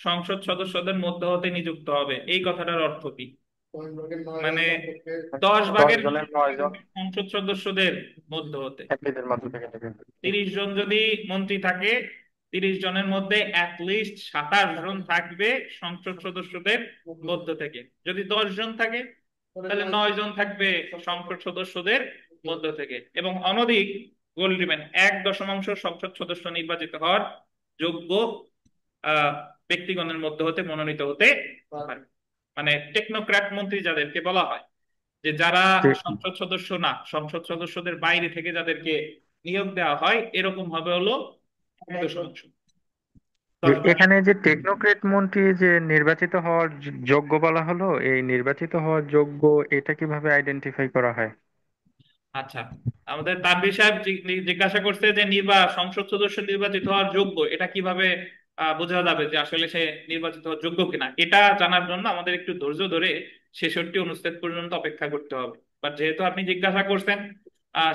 সংসদ সদস্যদের মধ্য হতে নিযুক্ত হবে। এই কথাটার অর্থ কি? মানে 10 ভাগের 10 জনের 9 জন সংসদ সদস্যদের মধ্য হতে। এমপিদের মধ্য থেকে নেবে। 30 জন যদি মন্ত্রী থাকে, 30 জনের মধ্যে অ্যাটলিস্ট 27 জন থাকবে সংসদ সদস্যদের মধ্য থেকে। যদি 10 জন থাকে তাহলে 9 জন থাকবে সংসদ সদস্যদের মধ্য থেকে। এবং অনধিক গোল দিবেন 1 দশমাংশ সংসদ সদস্য নির্বাচিত হওয়ার যোগ্য আহ ব্যক্তিগণের মধ্য হতে মনোনীত হতে পারে। মানে টেকনোক্র্যাট মন্ত্রী যাদেরকে বলা হয়, যে যারা সংসদ সদস্য না, সংসদ সদস্যদের বাইরে থেকে যাদেরকে নিয়োগ দেওয়া হয়, এরকম হবে হলো 1 দশমাংশ, যে 10 ভাগের। এখানে যে টেকনোক্রেট মন্ত্রী যে নির্বাচিত হওয়ার যোগ্য বলা হলো, এই নির্বাচিত হওয়ার যোগ্য এটা কিভাবে আইডেন্টিফাই করা হয়? আচ্ছা, আমাদের তানভীর সাহেব জিজ্ঞাসা করছে যে সংসদ সদস্য নির্বাচিত হওয়ার যোগ্য, এটা কিভাবে বোঝা যাবে যে আসলে সে নির্বাচিত হওয়ার যোগ্য কিনা। এটা জানার জন্য আমাদের একটু ধৈর্য ধরে 66 অনুচ্ছেদ পর্যন্ত অপেক্ষা করতে হবে। বাট যেহেতু আপনি জিজ্ঞাসা করছেন,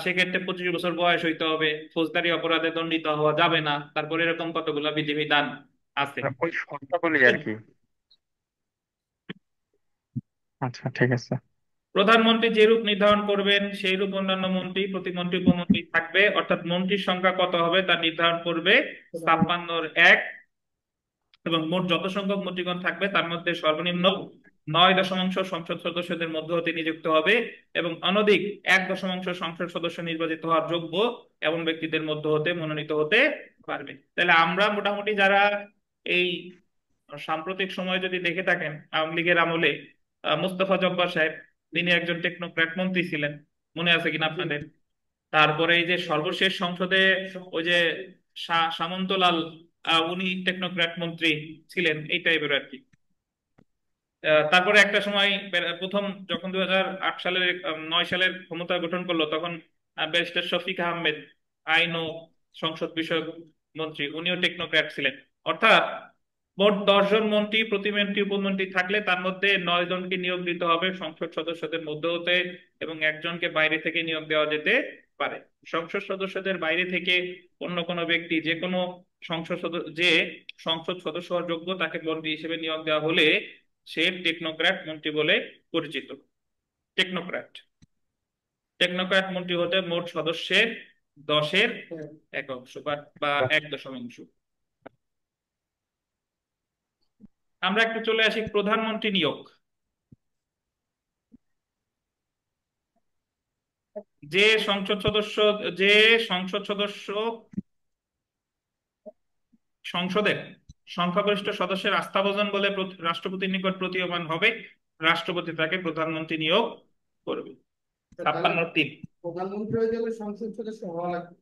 সেক্ষেত্রে 25 বছর বয়স হইতে হবে, ফৌজদারি অপরাধে দণ্ডিত হওয়া যাবে না, তারপরে এরকম কতগুলো বিধিবিধান আছে। ওই শর্তাবলী আর কি। আচ্ছা, ঠিক আছে। প্রধানমন্ত্রী যেরূপ নির্ধারণ করবেন সেই রূপ অন্যান্য মন্ত্রী, প্রতিমন্ত্রী, উপমন্ত্রী থাকবে, অর্থাৎ মন্ত্রীর সংখ্যা কত হবে তা নির্ধারণ করবে 56-1। এবং মোট যত সংখ্যক মন্ত্রীগণ থাকবে তার মধ্যে সর্বনিম্ন 9 দশমাংশ সংসদ সদস্যদের মধ্য হতে নিযুক্ত হবে এবং অনধিক 1 দশমাংশ সংসদ সদস্য নির্বাচিত হওয়ার যোগ্য এমন ব্যক্তিদের মধ্য হতে মনোনীত হতে পারবে। তাহলে আমরা মোটামুটি যারা এই সাম্প্রতিক সময়ে যদি দেখে থাকেন, আওয়ামী লীগের আমলে মুস্তফা জব্বার সাহেব, তিনি একজন টেকনোক্র্যাট মন্ত্রী ছিলেন, মনে আছে কিনা আপনাদের? তারপরে এই যে সর্বশেষ সংসদে ওই যে সামন্তলাল, উনি টেকনোক্র্যাট মন্ত্রী ছিলেন, এই টাইপের আর কি। তারপরে একটা সময় প্রথম যখন 2008 সালের 9 সালের ক্ষমতা গঠন করলো, তখন ব্যারিস্টার শফিক আহমেদ, আইন ও সংসদ বিষয়ক মন্ত্রী, উনিও টেকনোক্র্যাট ছিলেন। অর্থাৎ মোট 10 জন মন্ত্রী, প্রতিমন্ত্রী, উপমন্ত্রী থাকলে তার মধ্যে 9 জনকে নিয়োগ দিতে হবে সংসদ সদস্যদের মধ্য হতে এবং একজনকে বাইরে থেকে নিয়োগ দেওয়া যেতে পারে। সংসদ সদস্যদের বাইরে থেকে অন্য কোনো ব্যক্তি যে কোনো সংসদ সদস্য হওয়ার যোগ্য তাকে মন্ত্রী হিসেবে নিয়োগ দেওয়া হলে সে টেকনোক্র্যাট মন্ত্রী বলে পরিচিত। টেকনোক্র্যাট, টেকনোক্র্যাট মন্ত্রী হতে মোট সদস্যের 10-এর 1 অংশ বা বা 1 দশমাংশ। আমরা একটু চলে আসি প্রধানমন্ত্রী নিয়োগ। যে সংসদ সদস্য যে সংসদ সদস্য সংসদের সংখ্যাগরিষ্ঠ সদস্যের আস্থাভাজন বলে রাষ্ট্রপতির নিকট প্রতীয়মান হবে, রাষ্ট্রপতি তাকে প্রধানমন্ত্রী নিয়োগ করবে। তাহলে 56-3। প্রধানমন্ত্রী হয়ে গেলে সংসদ সদস্য হওয়া লাগবে।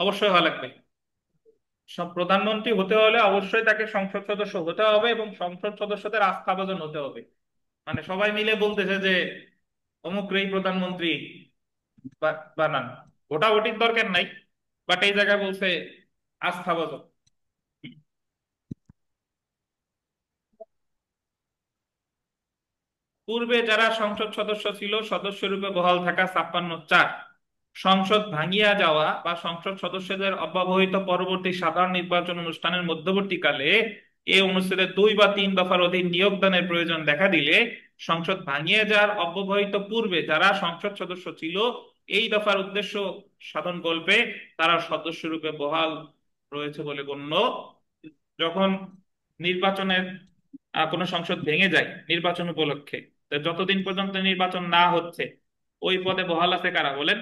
অবশ্যই হওয়া লাগবে। সব প্রধানমন্ত্রী হতে হলে অবশ্যই তাকে সংসদ সদস্য হতে হবে এবং সংসদ সদস্যদের আস্থাভাজন হতে হবে। মানে সবাই মিলে বলতেছে যে অমুকরেই প্রধানমন্ত্রী বানান, ভোটাভুটির দরকার নাই, বাট এই জায়গায় বলছে আস্থাভাজন। পূর্বে যারা সংসদ সদস্য ছিল সদস্য রূপে বহাল থাকা 56(4), সংসদ ভাঙিয়া যাওয়া বা সংসদ সদস্যদের অব্যবহিত পরবর্তী সাধারণ নির্বাচন অনুষ্ঠানের মধ্যবর্তীকালে এই অনুচ্ছেদের 2 বা 3 দফার অধীন নিয়োগদানের প্রয়োজন দেখা দিলে সংসদ ভাঙিয়া যাওয়ার অব্যবহিত পূর্বে যারা সংসদ সদস্য ছিল এই দফার উদ্দেশ্য সাধন কল্পে তারা সদস্য রূপে বহাল রয়েছে বলে গণ্য। যখন নির্বাচনের কোনো সংসদ ভেঙে যায় নির্বাচন উপলক্ষে, তো যতদিন পর্যন্ত নির্বাচন না হচ্ছে ওই পদে বহাল আছে কারা বলেন?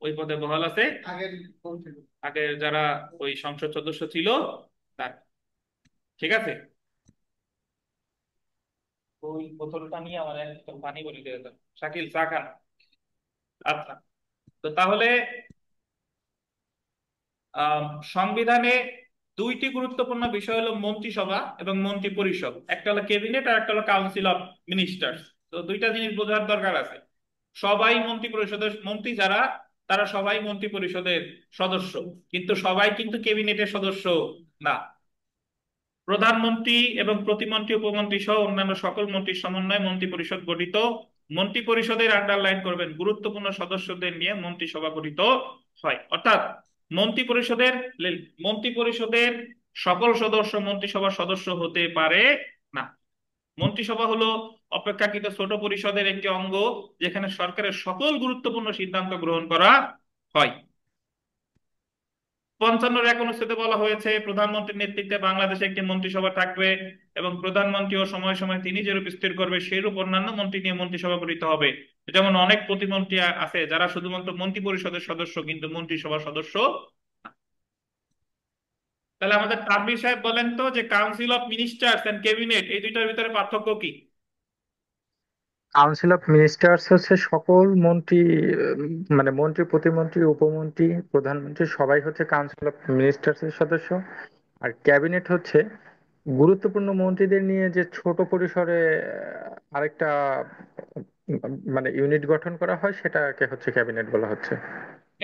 ওই পদে বহাল আছে আগের মন্ত্রী। আগের যারা ওই সংসদ সদস্য ছিল তার। ঠিক আছে, ওই বোতলটা নিয়ে আমার একদম পানি বলে দিয়ে দাও। শাকিল চা খান। আচ্ছা, তো তাহলে আহ সংবিধানে দুইটি গুরুত্বপূর্ণ বিষয় হলো মন্ত্রিসভা এবং মন্ত্রী পরিষদ, একটা হলো ক্যাবিনেট আর একটা হলো কাউন্সিল অফ মিনিস্টার্স। তো দুইটা জিনিস বোঝার দরকার আছে। সবাই মন্ত্রী পরিষদের মন্ত্রী যারা, তারা সবাই মন্ত্রী পরিষদের সদস্য, কিন্তু সবাই কিন্তু ক্যাবিনেটের সদস্য না। প্রধানমন্ত্রী এবং প্রতিমন্ত্রী উপমন্ত্রী সহ অন্যান্য সকল মন্ত্রীর সমন্বয়ে মন্ত্রী পরিষদ গঠিত। মন্ত্রী পরিষদের আন্ডারলাইন করবেন গুরুত্বপূর্ণ সদস্যদের নিয়ে মন্ত্রিসভা গঠিত হয়। অর্থাৎ মন্ত্রী পরিষদের মন্ত্রী পরিষদের সকল সদস্য মন্ত্রিসভার সদস্য হতে পারে না। মন্ত্রিসভা হলো অপেক্ষাকৃত ছোট পরিষদের একটি অঙ্গ, যেখানে সরকারের সকল গুরুত্বপূর্ণ সিদ্ধান্ত গ্রহণ করা হয়। 55-1 অনুচ্ছেদে বলা হয়েছে প্রধানমন্ত্রীর নেতৃত্বে বাংলাদেশে একটি মন্ত্রিসভা থাকবে এবং প্রধানমন্ত্রী ও সময় সময় তিনি যেরূপ স্থির করবে সেইরূপ অন্যান্য মন্ত্রী নিয়ে মন্ত্রিসভা গঠিত হবে। যেমন অনেক প্রতিমন্ত্রী আছে যারা শুধুমাত্র মন্ত্রী পরিষদের সদস্য কিন্তু মন্ত্রিসভার সদস্য না। তাহলে আমাদের তানভীর সাহেব বলেন তো যে council of ministers and cabinet এই দুইটার ভিতরে পার্থক্য কি? কাউন্সিল অফ মিনিস্টার্স হচ্ছে সকল মন্ত্রী, মানে মন্ত্রী, প্রতিমন্ত্রী, উপমন্ত্রী, প্রধানমন্ত্রী সবাই হচ্ছে কাউন্সিল অফ মিনিস্টার্স এর সদস্য। আর ক্যাবিনেট হচ্ছে গুরুত্বপূর্ণ মন্ত্রীদের নিয়ে যে ছোট পরিসরে আরেকটা মানে ইউনিট গঠন করা হয় সেটাকে হচ্ছে ক্যাবিনেট বলা হচ্ছে।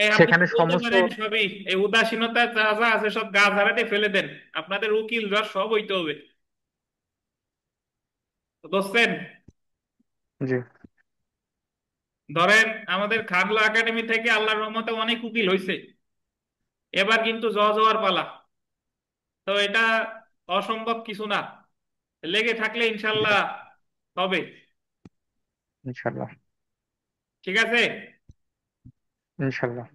এই আপনি সেখানে তো বলতে সমস্ত পারেন সবই, এই উদাসীনতা যা যা আছে সব গা ঝাড়াতে ফেলে দেন, আপনাদের উকিল জজ সব হইতে হবে। তো বুঝছেন? জি। ধরেন আমাদের খাগলা একাডেমি থেকে আল্লাহর রহমতে অনেক উকিল হয়েছে, এবার কিন্তু জজ হওয়ার পালা। তো এটা অসম্ভব কিছু না, লেগে থাকলে ইনশাল্লাহ হবে। ইনশাল্লাহ। ঠিক আছে। ইনশাল্লাহ।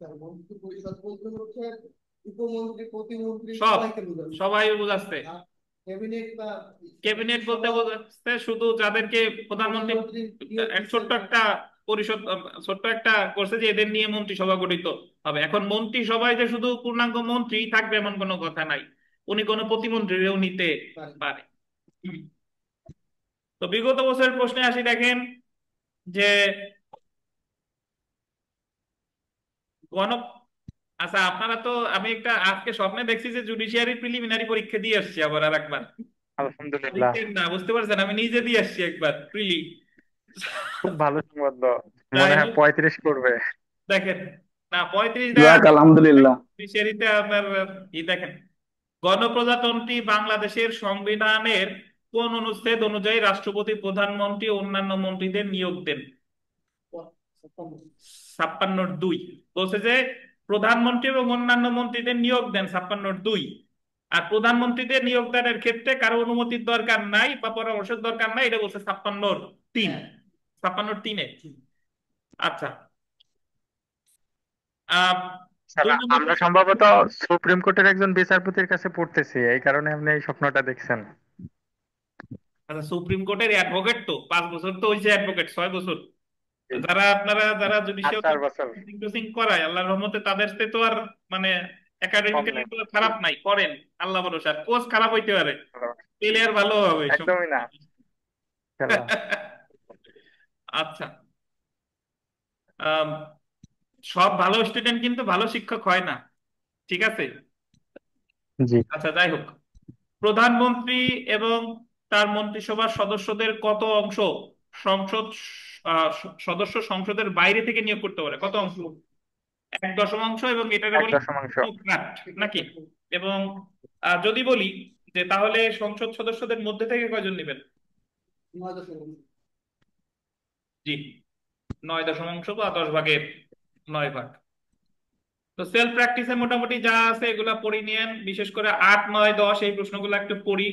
তার মন্ত্রী পরিষদ বলতে হচ্ছে উপমন্ত্রী, প্রতিমন্ত্রী সব সবাইকে বোঝাচ্ছে। সবাই বুঝাচ্ছে। আর ক্যাবিনেট বা ক্যাবিনেট বলতে মন্ত্রিসভা বোঝাচ্ছে শুধু যাদেরকে প্রধানমন্ত্রী প্রধানমন্ত্রী নিয়োগ দিচ্ছেন। ছোট্ট একটা পরিষদ, ছোট্ট একটা করছে যে এদের নিয়ে মন্ত্রিসভা গঠিত হবে। এখন মন্ত্রিসভায় যে শুধু পূর্ণাঙ্গ মন্ত্রী থাকবে এমন কোনো কথা নাই, উনি কোনো প্রতিমন্ত্রীও নিতে পারে। তো বিগত বছরের প্রশ্নে আসি, দেখেন যে গণ আচ্ছা আপনারা তো, আমি একটা আজকে স্বপ্নে দেখছি যে জুডিশিয়ারি প্রিলিমিনারি পরীক্ষা দিয়ে আসছি আবার আর একবার। আলহামদুলিল্লাহ। পরীক্ষা না, বুঝতে পারছেন, আমি নিজে দিয়ে আসছি একবার প্রিলি। খুব ভালো সংবাদ। যাই মনে হয় হোক, 35 করবে। দেখেন, না 35 দেখা যাক যায় আলহামদুলিল্লাহ। জুডিশিয়ারিতে আপনার দেখেন, গণপ্রজাতন্ত্রী বাংলাদেশের সংবিধানের কোন অনুচ্ছেদ অনুযায়ী রাষ্ট্রপতি প্রধানমন্ত্রী ও অন্যান্য মন্ত্রীদের নিয়োগ দেন? 56(2 বলছে যে প্রধানমন্ত্রী এবং অন্যান্য মন্ত্রীদের নিয়োগ দেন 56(2। আর প্রধানমন্ত্রীদের নিয়োগদানের ক্ষেত্রে কারো অনুমতির দরকার নাই বা পরামর্শের দরকার নাই, এটা বলছে 56(3। 56(3-এ। আচ্ছা, আহ দুই ইনশাআল্লাহ। নম্বর আমরা প্রশ্ন। সম্ভবত সুপ্রিম কোর্টের একজন বিচারপতির কাছে পড়তেছি, এই কারণে আপনি এই স্বপ্নটা দেখছেন। আচ্ছা, সুপ্রিম কোর্টের অ্যাডভোকেট তো 5 বছর তো হয়েছে, অ্যাডভোকেট 6 বছর। যারা আর জুডিশিয়াল 4 বছর কোচিং করায় আল্লাহর রহমতে তাদের সাথে তো আর মানে কম একাডেমিক্যালি নেই। তো আর খারাপ নাই, করেন আল্লাহ ভরসা। কোচ খারাপ হইতে পারে, প্লেয়ার ভালো হবে, একদমই না, খেলা। আচ্ছা। আম, সব ভালো স্টুডেন্ট কিন্তু ভালো শিক্ষক হয় না, ঠিক আছে? জি। আচ্ছা, যাই হোক, প্রধানমন্ত্রী এবং তার মন্ত্রিসভার সদস্যদের কত অংশ সংসদ সদস্য সংসদের বাইরে থেকে নিয়োগ করতে পারে? কত অংশ? 1/10 এবং এটাকে এক বলে দশমাংশ টেকনোক্র্যাট নাকি? এবং যদি বলি যে তাহলে সংসদ সদস্যদের মধ্যে থেকে কয়জন নেবেন? 9 দশমিক। জি, 9/10 বা 10/9 ভাগ। তো সেলফ প্র্যাকটিসে মোটামুটি যা আছে এগুলা পড়ে নিয়েন, বিশেষ করে 8, 9, 10 এই প্রশ্নগুলো একটু পড়ি।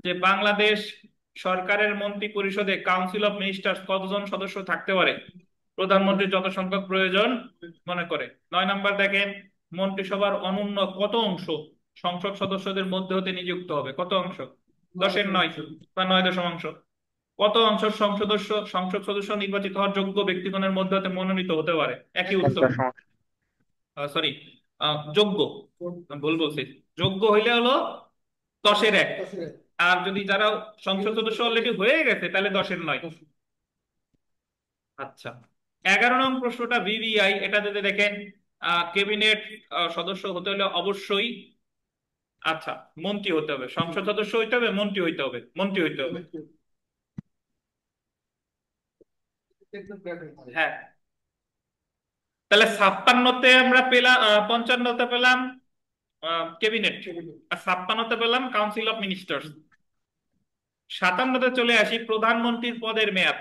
যে বাংলাদেশ সরকারের মন্ত্রী পরিষদে কাউন্সিল অফ মিনিস্টার্স কতজন সদস্য থাকতে পারে? প্রধানমন্ত্রীর যত সংখ্যক প্রয়োজন মনে করে। 9 নাম্বার দেখেন, মন্ত্রিসভার অনূন্য কত অংশ সংসদ সদস্যদের মধ্যে হতে নিযুক্ত হবে? কত অংশ? 10/9 বা 9 দশমাংশ। কত অংশ সংসদ সদস্য নির্বাচিত হওয়ার যোগ্য ব্যক্তিগণের মধ্যে হতে মনোনীত হতে পারে? একই এক উত্তর। দশমাংশ সরি, যোগ্য, ভুল বলছি। যোগ্য হইলে হলো 10/1। 10-এর আর যদি যারা সংসদ সদস্য অলরেডি হয়ে গেছে তাহলে 10/9। আচ্ছা, 11 নং প্রশ্নটা ভিভিআই, এটা যদি দেখেন ক্যাবিনেট সদস্য হতে হলে অবশ্যই, আচ্ছা, মন্ত্রী হতে হবে, সংসদ সদস্য হইতে হবে, মন্ত্রী হইতে হবে, মন্ত্রী হইতে হবে। হ্যাঁ, তাহলে 56-তে আমরা পেলাম, 55-তে পেলাম ক্যাবিনেট, আর 56-তে পেলাম কাউন্সিল অফ মিনিস্টার্স। 57-তে চলে আসি প্রধানমন্ত্রীর পদের মেয়াদ।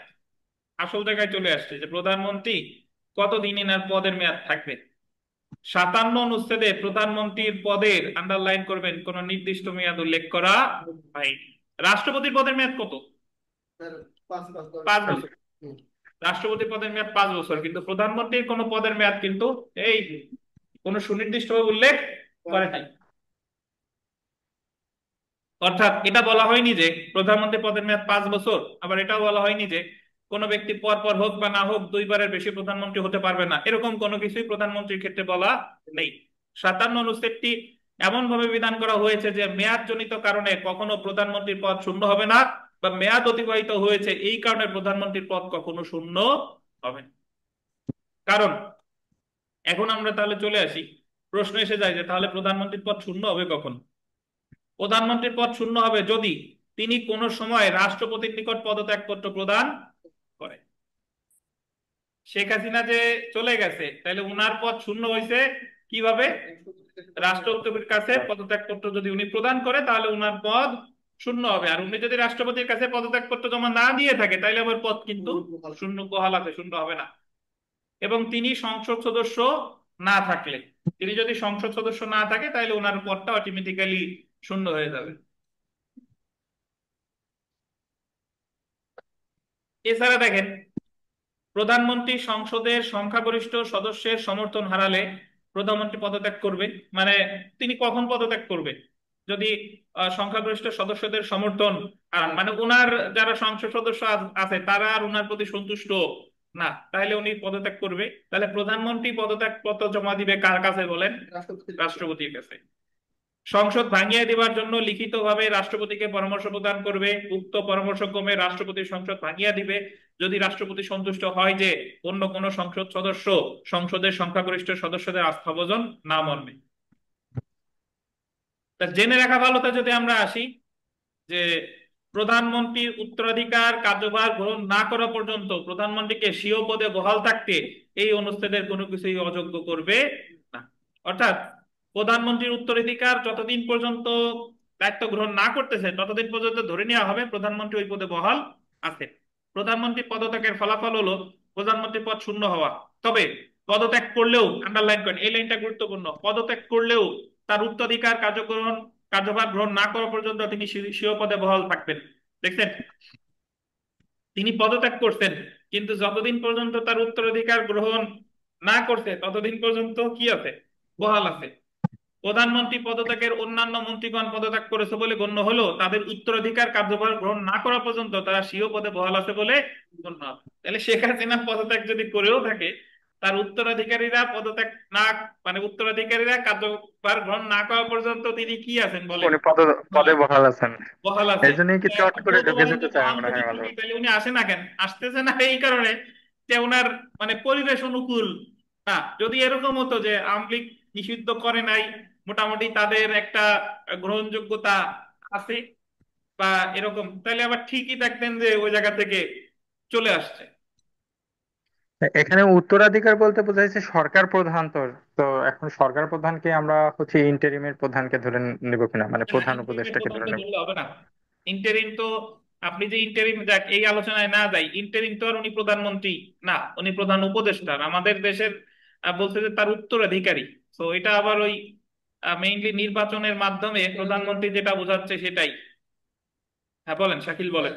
আসল জায়গায় চলে আসছে যে প্রধানমন্ত্রী কতদিন এনার পদের মেয়াদ থাকবে। 57 অনুচ্ছেদে প্রধানমন্ত্রীর পদের, আন্ডারলাইন করবেন, কোন নির্দিষ্ট মেয়াদ উল্লেখ করা হয়নি। রাষ্ট্রপতির পদের মেয়াদ কত? 5 বছর। রাষ্ট্রপতির পদের মেয়াদ 5 বছর, কিন্তু প্রধানমন্ত্রীর কোন পদের মেয়াদ কিন্তু এই কোন সুনির্দিষ্টভাবে উল্লেখ করে নাই। অর্থাৎ এটা বলা হয়নি যে প্রধানমন্ত্রী পদের মেয়াদ 5 বছর, আবার এটাও বলা হয়নি যে কোন ব্যক্তি পর পর হোক বা না হোক 2বারের বেশি প্রধানমন্ত্রী হতে পারবে না, এরকম কোনো কিছুই প্রধানমন্ত্রীর ক্ষেত্রে বলা নেই। 57 অনুচ্ছেদটি এমন ভাবে বিধান করা হয়েছে যে মেয়াদ জনিত কারণে কখনো প্রধানমন্ত্রীর পদ শূন্য হবে না, বা মেয়াদ অতিবাহিত হয়েছে এই কারণে প্রধানমন্ত্রীর পদ কখনো শূন্য হবে না। কারণ এখন আমরা তাহলে চলে আসি, প্রশ্ন এসে যায় যে তাহলে প্রধানমন্ত্রীর পদ শূন্য হবে কখন? প্রধানমন্ত্রীর পদ শূন্য হবে যদি তিনি কোন সময় রাষ্ট্রপতির নিকট পদত্যাগপত্র প্রদান করে। শেখ হাসিনা যে চলে গেছে, তাহলে উনার পদ শূন্য হয়েছে কিভাবে? রাষ্ট্রপতির কাছে পদত্যাগপত্র যদি উনি প্রদান করে তাহলে উনার পদ শূন্য হবে। আর উনি যদি রাষ্ট্রপতির কাছে পদত্যাগপত্র জমা না দিয়ে থাকে তাহলে আমার পদ কিন্তু শূন্য, বহাল আছে, শূন্য হবে না। এবং তিনি সংসদ সদস্য না থাকলে, তিনি যদি সংসদ সদস্য না থাকে তাহলে ওনার পদটা অটোমেটিক্যালি শূন্য হয়ে যাবে। এছাড়া দেখেন, প্রধানমন্ত্রী সংসদের সংখ্যাগরিষ্ঠ সদস্যের সমর্থন হারালে প্রধানমন্ত্রী পদত্যাগ করবে। মানে তিনি কখন পদত্যাগ করবে? যদি সংখ্যাগরিষ্ঠ সদস্যদের সমর্থন মানে উনার যারা সংসদ সদস্য আছে তারা আর উনার প্রতি সন্তুষ্ট না, তাহলে উনি পদত্যাগ করবে। তাহলে প্রধানমন্ত্রী পদত্যাগ পত্র জমা দিবে কার কাছে বলেন? রাষ্ট্রপতির কাছে। সংসদ ভাঙিয়ে দেওয়ার জন্য লিখিতভাবে রাষ্ট্রপতিকে পরামর্শ প্রদান করবে, উক্ত পরামর্শক্রমে রাষ্ট্রপতি সংসদ ভাঙিয়ে দিবে যদি রাষ্ট্রপতি সন্তুষ্ট হয় যে অন্য কোন সংসদ সদস্য সংসদের সংখ্যাগরিষ্ঠ সদস্যদের আস্থাভাজন না মানবে। তা জেনে রাখা ভালো, তা যদি আমরা আসি যে প্রধানমন্ত্রীর উত্তরাধিকার কার্যভার গ্রহণ না করা পর্যন্ত প্রধানমন্ত্রীকে স্বীয় পদে বহাল থাকতে এই অনুচ্ছেদের কোনো কিছুই অযোগ্য করবে না। অর্থাৎ প্রধানমন্ত্রীর উত্তরাধিকার যতদিন পর্যন্ত দায়িত্ব গ্রহণ না করতেছে ততদিন পর্যন্ত ধরে নেওয়া হবে প্রধানমন্ত্রী ওই পদে বহাল আছে। প্রধানমন্ত্রী পদত্যাগের ফলাফল হলো প্রধানমন্ত্রীর পদ শূন্য হওয়া। তবে পদত্যাগ করলেও, আন্ডারলাইন করেন, এই লাইনটা গুরুত্বপূর্ণ, পদত্যাগ করলেও তার উত্তরাধিকার কার্যভার গ্রহণ না করা পর্যন্ত তিনি স্বীয় পদে বহাল থাকবেন। দেখছেন, তিনি পদত্যাগ করছেন কিন্তু যতদিন পর্যন্ত তার উত্তরাধিকার গ্রহণ না করছে ততদিন পর্যন্ত কি আছে? বহাল আছে। প্রধানমন্ত্রী পদত্যাগের অন্যান্য মন্ত্রীগণ পদত্যাগ করেছে বলে গণ্য হলো তাদের উত্তরাধিকার কার্যভার গ্রহণ না করা পর্যন্ত তারা স্বীয় পদে বহাল আছে বলে গণ্য হবে। তাহলে শেখ হাসিনা পদত্যাগ যদি করেও থাকে, তার উত্তরাধিকারীরা পদত্যাগ না, মানে উত্তরাধিকারীরা কার্যভার গ্রহণ না করা পর্যন্ত তিনি কি আছেন বলেন, উনি পদে বহাল পদে আছেন। বহাল আছেন। বহাল আছে। এই জন্যই কি চট করে আপনিও তো ঢুকে বলেন যেতে যে চায় বহাল মনে যদি হয় মাঝে থাকে মাঝে। তাহলে উনি আসে না কেন? আসতেছে না এই কারণে যে ওনার মানে পরিবেশ অনুকূল না। যদি এরকম হতো যে আওয়ামী লীগ নিষিদ্ধ করে নাই, মোটামুটি তাদের একটা গ্রহণযোগ্যতা আছে বা এরকম, তাহলে আবার ঠিকই দেখতেন যে ওই জায়গা থেকে চলে আসছে। এখানে উত্তরাধিকার বলতে বোঝাইছে সরকার প্রধান। তো তো এখন সরকার প্রধানকে আমরা হচ্ছে ইন্টারিমের প্রধানকে ধরে নিব কিনা, মানে না, প্রধান ইন্টারিমের উপদেষ্টাকে ধরে প্রধানকে নিব। ধরলে হবে না। ইন্টারিম তো, আপনি যে ইন্টারিম, যাক এই আলোচনায় না যাই, ইন্টারিম তো আর উনি প্রধানমন্ত্রী না, উনি প্রধান উপদেষ্টা আমাদের দেশের। বলতে যে তার উত্তরাধিকারী, তো এটা আবার ওই মেইনলি নির্বাচনের মাধ্যমে প্রধানমন্ত্রী যেটা বোঝাচ্ছে সেটাই। হ্যাঁ বলেন, শাকিল বলেন।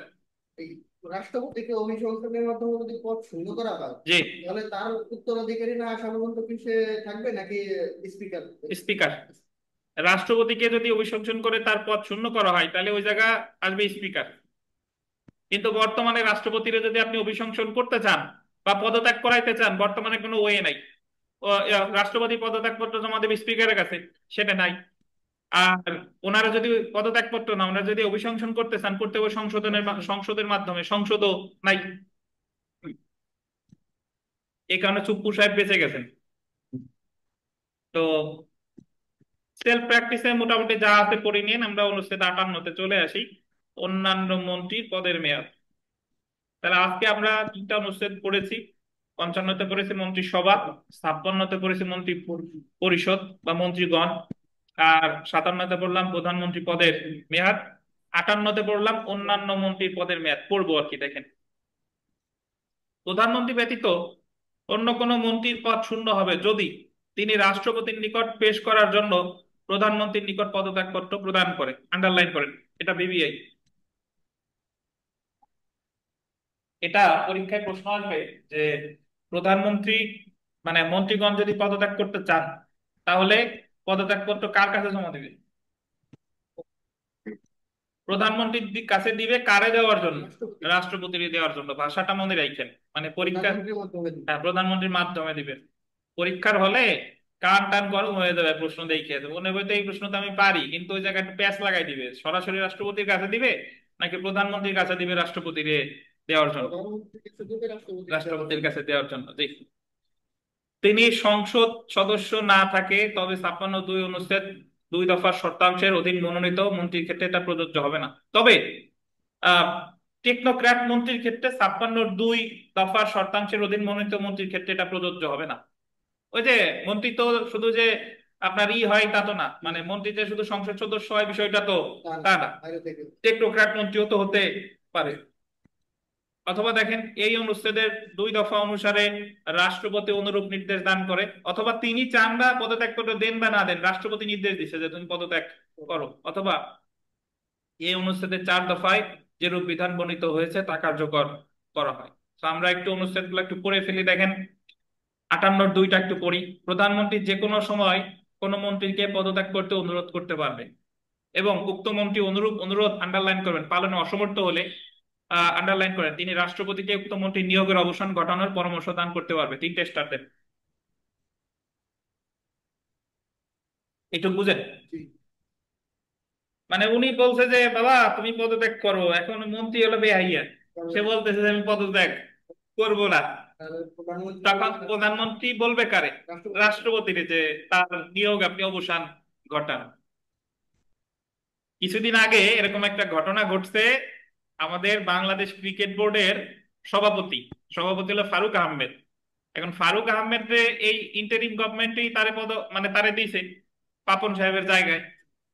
এই রাষ্ট্রপতিকে অভিশংসনের মাধ্যমে যদি পদ শূন্য করা হয়, জি। তাহলে তার উত্তরাধিকারী না আসা পর্যন্ত কি সে থাকবে নাকি স্পিকার? স্পিকার। রাষ্ট্রপতিকে যদি অভিশংসন করে তার পদ শূন্য করা হয় তাহলে ওই জায়গা আসবে স্পিকার। কিন্তু বর্তমানে রাষ্ট্রপতিরে যদি আপনি অভিশংসন করতে চান বা পদত্যাগ করাইতে চান, বর্তমানে কোনো ওয়ে নাই। রাষ্ট্রপতি পদত্যাগ পত্র জমা দেবে স্পিকারের কাছে, সেটা নাই। আর ওনারা যদি পদত্যাগ পত্র না, ওনারা যদি অভিশংসন করতে চান, করতে হবে সংসদের মাধ্যমে, সংসদও নাই। এই কারণে চুপ্পু সাহেব বেঁচে গেছেন। তো সেলফ প্র্যাকটিসে মোটামুটি যা হাতে পড়ে নিয়ে আমরা অনুচ্ছেদ 58-তে চলে আসি, অন্যান্য মন্ত্রীর পদের মেয়াদ। তাহলে আজকে আমরা তিনটা অনুচ্ছেদ পড়েছি। 55-তে পড়েছি মন্ত্রিসভা, 56-তে পড়েছি মন্ত্রী পরিষদ বা মন্ত্রীগণ, আর 57-তে পড়লাম প্রধানমন্ত্রী পদের মেয়াদ, 58-তে পড়লাম অন্যান্য মন্ত্রীর পদের মেয়াদ। পড়বো আর কি, দেখেন। প্রধানমন্ত্রী ব্যতীত অন্য কোনো মন্ত্রীর পদ শূন্য হবে যদি তিনি রাষ্ট্রপতির নিকট পেশ করার জন্য প্রধানমন্ত্রীর নিকট পদত্যাগপত্র প্রদান করে। আন্ডারলাইন করেন, এটা বিবিআই। এটা পরীক্ষায় প্রশ্ন আসবে যে প্রধানমন্ত্রী মানে মন্ত্রীগণ যদি পদত্যাগ করতে চান, তাহলে পদত্যাগপত্র কার কাছে জমা দিবে? প্রধানমন্ত্রীর কাছে দিবে। কারে দেওয়ার জন্য? রাষ্ট্রপতি রাষ্ট্রপতির দেওয়ার জন্য। ভাষাটা মনে রাখেন, মানে পরীক্ষা। প্রধানমন্ত্রীর মাধ্যমে দিবে। হ্যাঁ, প্রধানমন্ত্রীর মাধ্যমে দিবেন। পরীক্ষার হলে কান টান গরম হয়ে যাবে প্রশ্ন দেখে, মনে হবে তো এই প্রশ্ন তো আমি পারি, কিন্তু ওই জায়গায় একটু প্যাঁচ লাগাই দিবে। সরাসরি রাষ্ট্রপতির কাছে দিবে নাকি প্রধানমন্ত্রীর কাছে দিবে রাষ্ট্রপতির দেওয়ার জন্য? প্রধানমন্ত্রীর কাছে দিবে, রাষ্ট্রপতিকে দেওয়ার রাষ্ট্রপতির জন্য। কাছে দেওয়ার জন্য, জি। তিনি সংসদ সদস্য না থাকে তবে 56(2) অনুচ্ছেদ 2 দফার শর্তাংশের অধীন মনোনীত মন্ত্রীর ক্ষেত্রে এটা প্রযোজ্য হবে না। তবে আহ টেকনোক্র্যাট মন্ত্রীর ক্ষেত্রে 56(2) দফার শর্তাংশের অধীন মনোনীত মন্ত্রীর ক্ষেত্রে এটা প্রযোজ্য হবে না। ওই যে মন্ত্রী তো শুধু যে আপনার হয় তা তো না, মানে মন্ত্রী যে শুধু সংসদ সদস্য হয় বিষয়টা তো তা না, তা না। বাইরে থেকে। টেকনোক্র্যাট মন্ত্রীও তো হতে পারে। অথবা দেখেন, এই অনুচ্ছেদের 2 দফা অনুসারে রাষ্ট্রপতি অনুরূপ নির্দেশ দান করে, অথবা তিনি চান না পদত্যাগ করতে দেন বা না দেন, রাষ্ট্রপতি নির্দেশ দিচ্ছে যে তুমি পদত্যাগ করো, অথবা এই অনুচ্ছেদের 4 দফায় যেরূপ বিধান বর্ণিত হয়েছে তা কার্যকর করা হয়। তো আমরা একটু অনুচ্ছেদগুলো একটু পড়ে ফেলি, দেখেন। 58-2টা একটু পড়ি। প্রধানমন্ত্রী যে কোনো সময় কোনো মন্ত্রীকে পদত্যাগ করতে অনুরোধ করতে পারবে, এবং উক্ত মন্ত্রী অনুরোধ আন্ডারলাইন করবেন পালনে অসমর্থ হলে আন্ডারলাইন করেন তিনি রাষ্ট্রপতিকে উক্ত মন্ত্রী নিয়োগের অবসান ঘটানোর পরামর্শ দান করতে পারবে। 3টে স্টার দেন। একটু বুঝেন। জি। মানে উনি বলছে যে বাবা তুমি পদত্যাগ করো, এখন মন্ত্রী হলো বেহাইয়া, সে বলতেছে যে আমি পদত্যাগ করবো না। তাহলে প্রধানমন্ত্রী তখন বলবে প্রধানমন্ত্রী বলবে কারে? রাষ্ট্রপতি। রাষ্ট্রপতির যে তার নিয়োগ আপনি অবসান ঘটান। কিছুদিন আগে এরকম একটা ঘটনা ঘটছে। আমাদের বাংলাদেশ ক্রিকেট বোর্ডের সভাপতি সভাপতি হলো ফারুক আহমেদ। এখন ফারুক আহমেদ এই ইন্টারিম গভর্নমেন্টই তারে মানে তারে দিয়েছে পাপন সাহেবের জায়গায়।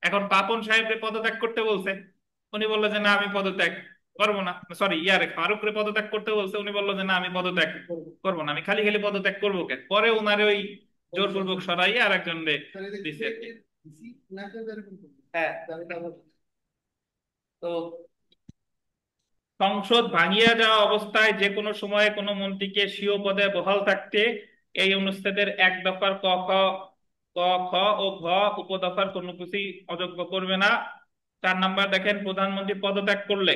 এখন পাপন সাহেবরে পদত্যাগ করতে বলছে, উনি বললো যে না আমি পদত্যাগ করবো না। সরি, ফারুক রে পদত্যাগ করতে বলছে, উনি বললো যে না আমি পদত্যাগ করবো না, আমি খালি খালি পদত্যাগ করবো কেন। পরে ওনারে ওই জোরপূর্বক সরাইয়ে আর একজন দিছে আর কি। হ্যাঁ। তো সংসদ ভাঙিয়া যাওয়া অবস্থায় যে কোনো সময়ে কোনো মন্ত্রীকে স্বীয় পদে বহাল থাকতে এই অনুচ্ছেদের 1 দফার ক, খ ক, খ ও ঘ উপদফার কোনো কিছুই অযোগ্য করবে না। 4 নাম্বার দেখেন, প্রধানমন্ত্রী পদত্যাগ করলে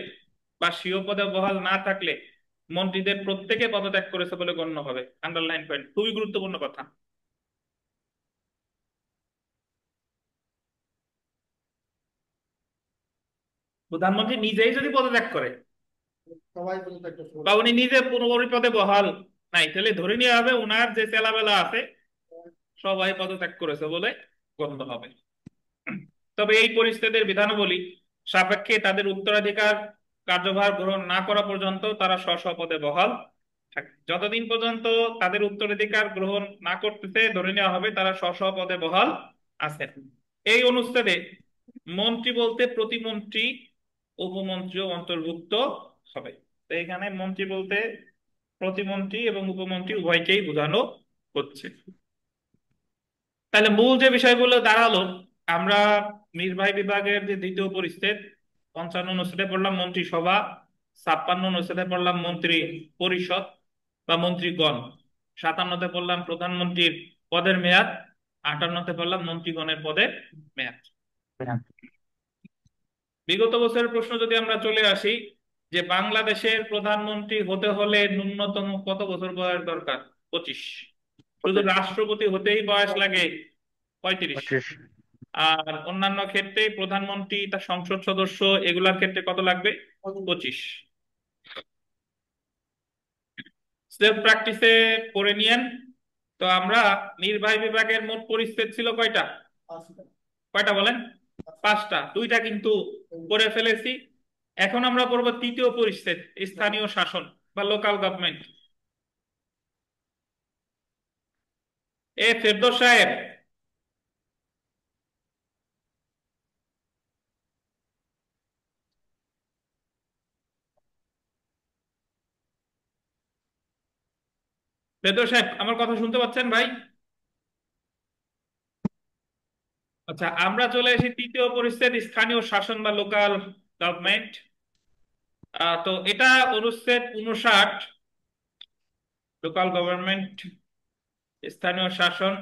বা স্বীয় পদে বহাল না থাকলে মন্ত্রীদের প্রত্যেকে পদত্যাগ করেছে বলে গণ্য হবে। আন্ডারলাইন পয়েন্ট, খুবই গুরুত্বপূর্ণ কথা। প্রধানমন্ত্রী নিজেই যদি পদত্যাগ করে সবাই বলতে একটা বা উনি নিজে পুরোপুরি পদে বহাল নাই, তাহলে ধরে নেওয়া হবে উনার যে চেলাবেলা আছে সবাই পদত্যাগ করেছে বলে গণ্য হবে। তবে এই পরিস্থিতির বিধানাবলী সাপেক্ষে তাদের উত্তরাধিকার কার্যভার গ্রহণ না করা পর্যন্ত তারা স্ব স্ব পদে বহাল থাকে। যতদিন পর্যন্ত তাদের উত্তরাধিকার গ্রহণ না করতেছে ধরে নেওয়া হবে তারা স্ব স্ব পদে বহাল আছেন। এই অনুচ্ছেদে মন্ত্রী বলতে প্রতিমন্ত্রী, উপমন্ত্রীও অন্তর্ভুক্ত হবে। তো এখানে মন্ত্রী বলতে প্রতিমন্ত্রী এবং উপমন্ত্রী উভয়কেই বোঝানো হচ্ছে। তাহলে মূল যে বিষয়গুলো দাঁড়ালো, আমরা নির্বাহী বিভাগের যে দ্বিতীয় পরিচ্ছেদ 55 অনুচ্ছেদে পড়লাম মন্ত্রিসভা, 56 অনুচ্ছেদে পড়লাম মন্ত্রী পরিষদ বা মন্ত্রীগণ, 57তে পড়লাম প্রধানমন্ত্রীর পদের মেয়াদ, 58তে পড়লাম মন্ত্রীগণের পদের মেয়াদ। বিগত বছরের প্রশ্ন যদি আমরা চলে আসি, যে বাংলাদেশের প্রধানমন্ত্রী হতে হলে ন্যূনতম কত বছর বয়স দরকার? 25। শুধু রাষ্ট্রপতি হতেই বয়স লাগে 35। 25। আর অন্যান্য ক্ষেত্রে প্রধানমন্ত্রী, তার সংসদ সদস্য, এগুলার ক্ষেত্রে কত লাগবে? 25। সেলফ প্র্যাকটিসে করে নিয়েন। তো আমরা নির্বাহী বিভাগের মোট পরিচ্ছেদ ছিল কয়টা? কয়টা বলেন? 5টা। 2টা কিন্তু করে ফেলেছি। এখন আমরা পড়বো তৃতীয় পরিচ্ছেদ, স্থানীয় শাসন বা লোকাল গভর্নমেন্ট। ফেরদৌস সাহেব, ফেরদৌস সাহেব আমার কথা শুনতে পাচ্ছেন ভাই? আচ্ছা, আমরা চলে এসেছি তৃতীয় পরিচ্ছেদ, স্থানীয় শাসন বা লোকাল গভর্নমেন্ট। তো এটা অনুচ্ছেদ 59, লোকাল গভর্নমেন্ট, স্থানীয় শাসন।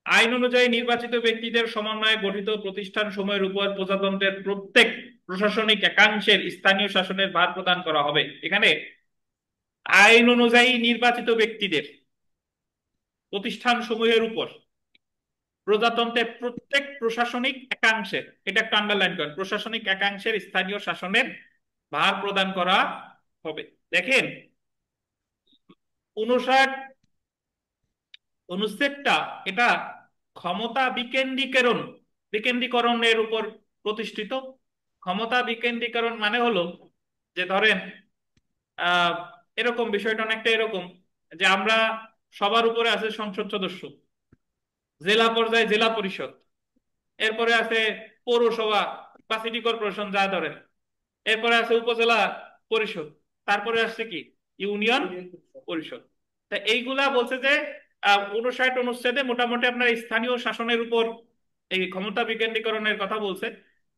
আইন অনুযায়ী নির্বাচিত ব্যক্তিদের সমন্বয়ে গঠিত প্রতিষ্ঠান সমূহের উপর প্রজাতন্ত্রের প্রত্যেক প্রশাসনিক একাংশের স্থানীয় শাসনের ভার প্রদান করা হবে। এখানে আইন অনুযায়ী নির্বাচিত ব্যক্তিদের প্রতিষ্ঠান সমূহের উপর প্রজাতন্ত্রের প্রত্যেক প্রশাসনিক একাংশের, এটা একটা আন্ডারলাইন করেন, প্রশাসনিক একাংশের স্থানীয় শাসনের ভার প্রদান করা হবে। দেখেন 59 অনুচ্ছেদটা, এটা ক্ষমতা বিকেন্দ্রীকরণের উপর প্রতিষ্ঠিত। ক্ষমতা বিকেন্দ্রীকরণ মানে হলো যে ধরেন আহ এরকম, বিষয়টা অনেকটা এরকম যে আমরা সবার উপরে আছে সংসদ সদস্য, জেলা পর্যায়ে জেলা পরিষদ, এরপরে আছে পৌরসভা বা সিটি কর্পোরেশন যা ধরেন, এরপরে আছে উপজেলা পরিষদ, তারপরে আসছে কি ইউনিয়ন পরিষদ। তা এইগুলা বলছে যে 59 অনুচ্ছেদে মোটামুটি আপনার স্থানীয় শাসনের উপর এই ক্ষমতা বিকেন্দ্রীকরণের কথা বলছে,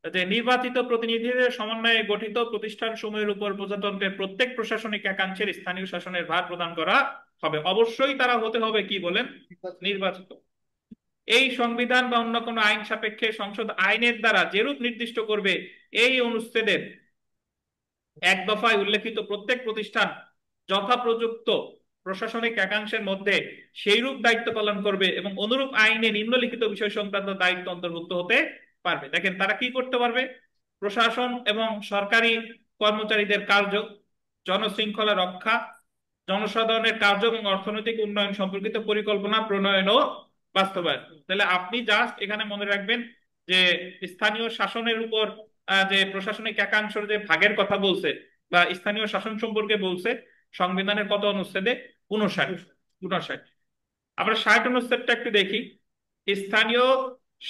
যে নির্বাচিত প্রতিনিধিদের সমন্বয়ে গঠিত প্রতিষ্ঠান সমূহের উপর প্রজাতন্ত্রের প্রত্যেক প্রশাসনিক একাংশের স্থানীয় শাসনের ভার প্রদান করা হবে। অবশ্যই তারা হতে হবে কি বলেন? নির্বাচিত। এই সংবিধান বা অন্য কোনো আইন সাপেক্ষে সংসদ আইনের দ্বারা যেরূপ নির্দিষ্ট করবে, এই অনুচ্ছেদের 1 দফায় উল্লেখিত প্রত্যেক প্রতিষ্ঠান যথাপ্রযুক্ত প্রশাসনিক একাংশের মধ্যে সেইরূপ দায়িত্ব পালন করবে এবং অনুরূপ আইনে নিম্নলিখিত বিষয় সংক্রান্ত দায়িত্ব অন্তর্ভুক্ত হতে পারবে। দেখেন তারা কি করতে পারবে? প্রশাসন এবং সরকারি কর্মচারীদের কার্য, জনশৃঙ্খলা রক্ষা, জনসাধারণের কার্য এবং অর্থনৈতিক উন্নয়ন সম্পর্কিত পরিকল্পনা প্রণয়ন ও বাস্তবায়ন। তাহলে আপনি জাস্ট এখানে মনে রাখবেন যে স্থানীয় শাসনের উপর যে প্রশাসনিক একাংশের যে ভাগের কথা বলছে বা স্থানীয় শাসন সম্পর্কে বলছে সংবিধানের কত অনুচ্ছেদে? 59। 59। আমরা 60 অনুচ্ছেদটা একটু দেখি। স্থানীয়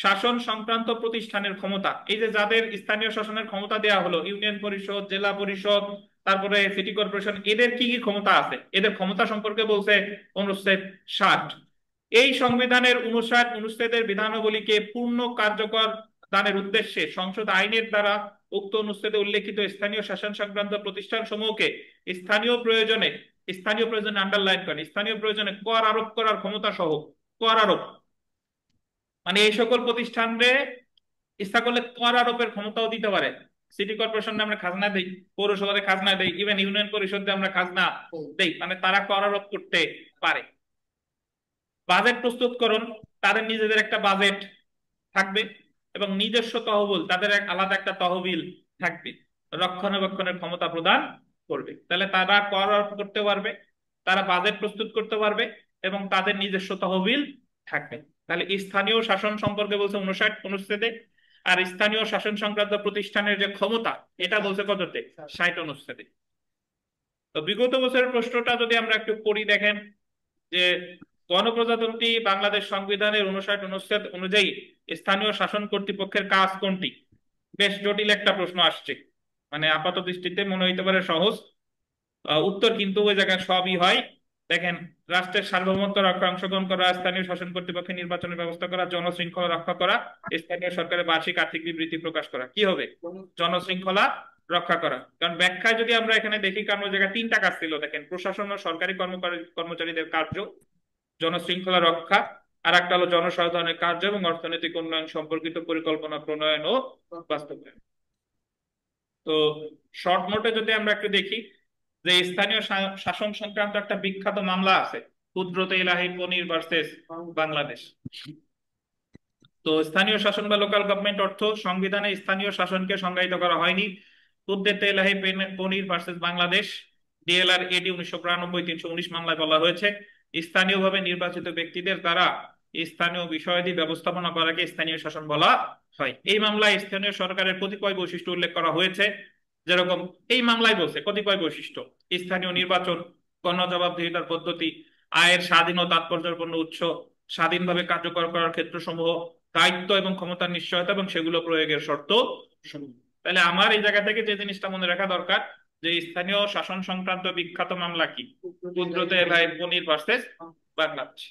শাসন সংক্রান্ত প্রতিষ্ঠানের ক্ষমতা, এই যে যাদের স্থানীয় শাসনের ক্ষমতা দেওয়া হলো, ইউনিয়ন পরিষদ, জেলা পরিষদ, তারপরে সিটি কর্পোরেশন, এদের কি কি ক্ষমতা আছে, এদের ক্ষমতা সম্পর্কে বলছে অনুচ্ছেদ 60। এই সংবিধানের 59 অনুচ্ছেদের বিধানাবলীকে পূর্ণ কার্যকর দানের উদ্দেশ্যে সংসদ আইনের দ্বারা উক্ত অনুচ্ছেদে উল্লেখিত স্থানীয় শাসন সংক্রান্ত প্রতিষ্ঠান সমূহকে স্থানীয় প্রয়োজনে আন্ডারলাইন করেন, স্থানীয় প্রয়োজনে কর আরোপ করার ক্ষমতা সহ, কর আরোপ মানে এই সকল প্রতিষ্ঠানে ইচ্ছা করলে কর আরোপের ক্ষমতাও দিতে পারে। সিটি কর্পোরেশনে আমরা খাজনা দেই, পৌরসভাতে খাজনা দেই, ইভেন ইউনিয়ন পরিষদে আমরা খাজনা দেই, মানে তারা কর আরোপ করতে পারে। বাজেট প্রস্তুতকরণ, তাদের নিজেদের একটা বাজেট থাকবে এবং নিজস্ব তহবিল, তাদের এক আলাদা একটা তহবিল থাকবে, রক্ষণাবেক্ষণের ক্ষমতা প্রদান করবে। তাহলে তারা কর আরোপ করতে পারবে, তারা বাজেট প্রস্তুত করতে পারবে এবং তাদের নিজস্ব তহবিল থাকবে। তাহলে স্থানীয় শাসন সম্পর্কে বলছে 59 অনুচ্ছেদে। আর স্থানীয় শাসন সংক্রান্ত প্রতিষ্ঠানের যে ক্ষমতা, এটা বলছে কততে? 60 অনুচ্ছেদে। তো বিগত বছরের প্রশ্নটা যদি আমরা একটু পড়ি, দেখেন যে গণপ্রজাতন্ত্রী বাংলাদেশ সংবিধানের 59 অনুচ্ছেদ অনুযায়ী স্থানীয় শাসন কর্তৃপক্ষের কাজ কোনটি? বেশ জটিল একটা প্রশ্ন আসছে, মানে আপাত দৃষ্টিতে মনে হইতে পারে সহজ, উত্তর কিন্তু ওই জায়গায় সবই হয়। দেখেন, রাষ্ট্রের সার্বভৌমত্ব রক্ষা, অংশগ্রহণ করা, স্থানীয় শাসন কর্তৃপক্ষের নির্বাচনের ব্যবস্থা করা, জনশৃঙ্খলা রক্ষা করা, স্থানীয় সরকারের বার্ষিক আর্থিক বিবৃতি প্রকাশ করা। কি হবে? জনশৃঙ্খলা রক্ষা করা। কারণ ব্যাখ্যায় যদি আমরা এখানে দেখি, কারণ ওই জায়গায় তিনটা কাজ ছিল, দেখেন, প্রশাসন ও সরকারি কর্মচারীদের কার্য, জনশৃঙ্খলা রক্ষা, আর একটা হলো জনসাধারণের কার্য এবং অর্থনৈতিক উন্নয়ন সম্পর্কিত পরিকল্পনা প্রণয়ন ও বাস্তবায়ন। তো শর্ট নোটে যদি আমরা একটু দেখি, যে স্থানীয় শাসন সংক্রান্ত একটা বিখ্যাত মামলা আছে, কুদরতে ইলাহি পনির ভার্সেস বাংলাদেশ। তো স্থানীয় শাসন বা লোকাল গভর্নমেন্ট অর্থ সংবিধানে স্থানীয় শাসনকে সংজ্ঞায়িত করা হয়নি। কুদরতে ইলাহি পনির ভার্সেস বাংলাদেশ, ডিএলআর এডি 1992 319 মামলায় বলা হয়েছে, স্থানীয়ভাবে নির্বাচিত ব্যক্তিদের দ্বারা স্থানীয় বিষয়াদি ব্যবস্থাপনা করাকে স্থানীয় শাসন বলা হয়। এই মামলায় স্থানীয় সরকারের কতিপয় বৈশিষ্ট্য উল্লেখ করা হয়েছে। যেরকম এই মামলায় বলছে কতিপয় বৈশিষ্ট্য: স্থানীয় নির্বাচন, গণজবাবদিহিতার পদ্ধতি, আয়ের স্বাধীন ও তাৎপর্যপূর্ণ উৎস, স্বাধীনভাবে কার্যকর করার ক্ষেত্রসমূহ, দায়িত্ব এবং ক্ষমতার নিশ্চয়তা এবং সেগুলো প্রয়োগের শর্ত সমূহ। তাহলে আমার এই জায়গা থেকে যে জিনিসটা মনে রাখা দরকার, যে স্থানীয় শাসন সংক্রান্ত বিখ্যাত মামলা কি? কুদরতে এলাহি পনির ভার্সেস বাংলাদেশ।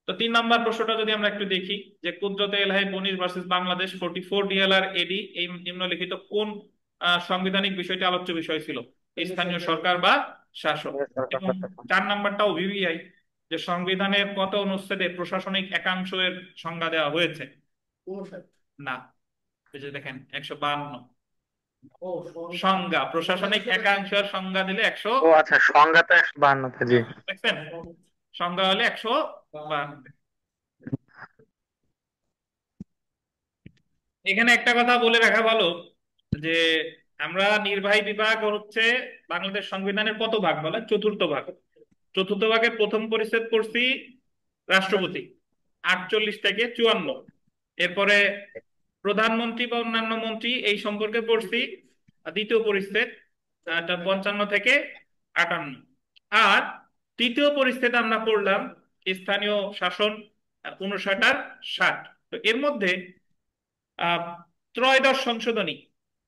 তো 3 নম্বর প্রশ্নটা যদি আমরা একটু দেখি, যে কুদরতে এলাহি পনির ভার্সেস বাংলাদেশ 44 ডিএলআর এডি এই নিম্নলিখিত কোন সাংবিধানিক বিষয়টি আলোচ্য বিষয় ছিল? স্থানীয় সরকার বা শাসক। এবং 4 নম্বরটাও ভিভিআই, যে সংবিধানের কত অনুচ্ছেদে প্রশাসনিক একাংশের সংজ্ঞা দেওয়া হয়েছে? না, এই যে দেখেন 152 সংজ্ঞা, প্রশাসনিক একাংশের সংজ্ঞা দিলে 100। ও আচ্ছা, সংজ্ঞাটা 152 জি। দেখছেন, সংজ্ঞা হলে 152। এখানে একটা কথা বলে রাখা ভালো, যে আমরা নির্বাহী বিভাগ হচ্ছে বাংলাদেশ সংবিধানের কত ভাগ বলে? চতুর্থ ভাগ। চতুর্থ ভাগের প্রথম পরিচ্ছেদ পড়ছি রাষ্ট্রপতি, 48 থেকে 54। এরপরে প্রধানমন্ত্রী বা অন্যান্য মন্ত্রী এই সম্পর্কে পড়ছি দ্বিতীয় পরিচ্ছেদ, 55 থেকে 58। আর তৃতীয় পরিচ্ছেদ আমরা পড়লাম স্থানীয় শাসন, 59 আর 60। তো এর মধ্যে আহ ত্রয়োদশ সংশোধনী,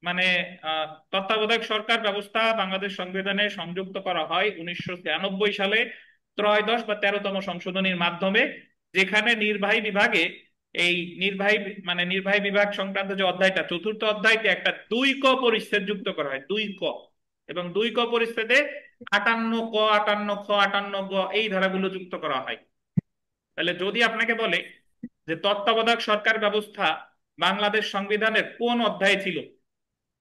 মানে তত্ত্বাবধায়ক সরকার ব্যবস্থা বাংলাদেশ সংবিধানে সংযুক্ত করা হয় 1993 সালে ত্রয়োদশ বা 13তম সংশোধনীর মাধ্যমে, যেখানে নির্বাহী বিভাগে এই নির্বাহী মানে নির্বাহী বিভাগ সংক্রান্ত যে অধ্যায়টা, চতুর্থ অধ্যায়তে একটা 2 ক পরিচ্ছেদ যুক্ত করা হয়, 2 ক। এবং 2 ক পরিচ্ছেদে 58 ক, 58 খ, 58 গ এই ধারাগুলো যুক্ত করা হয়। তাহলে যদি আপনাকে বলে যে তত্ত্বাবধায়ক সরকার ব্যবস্থা বাংলাদেশ সংবিধানের কোন অধ্যায়ে ছিল?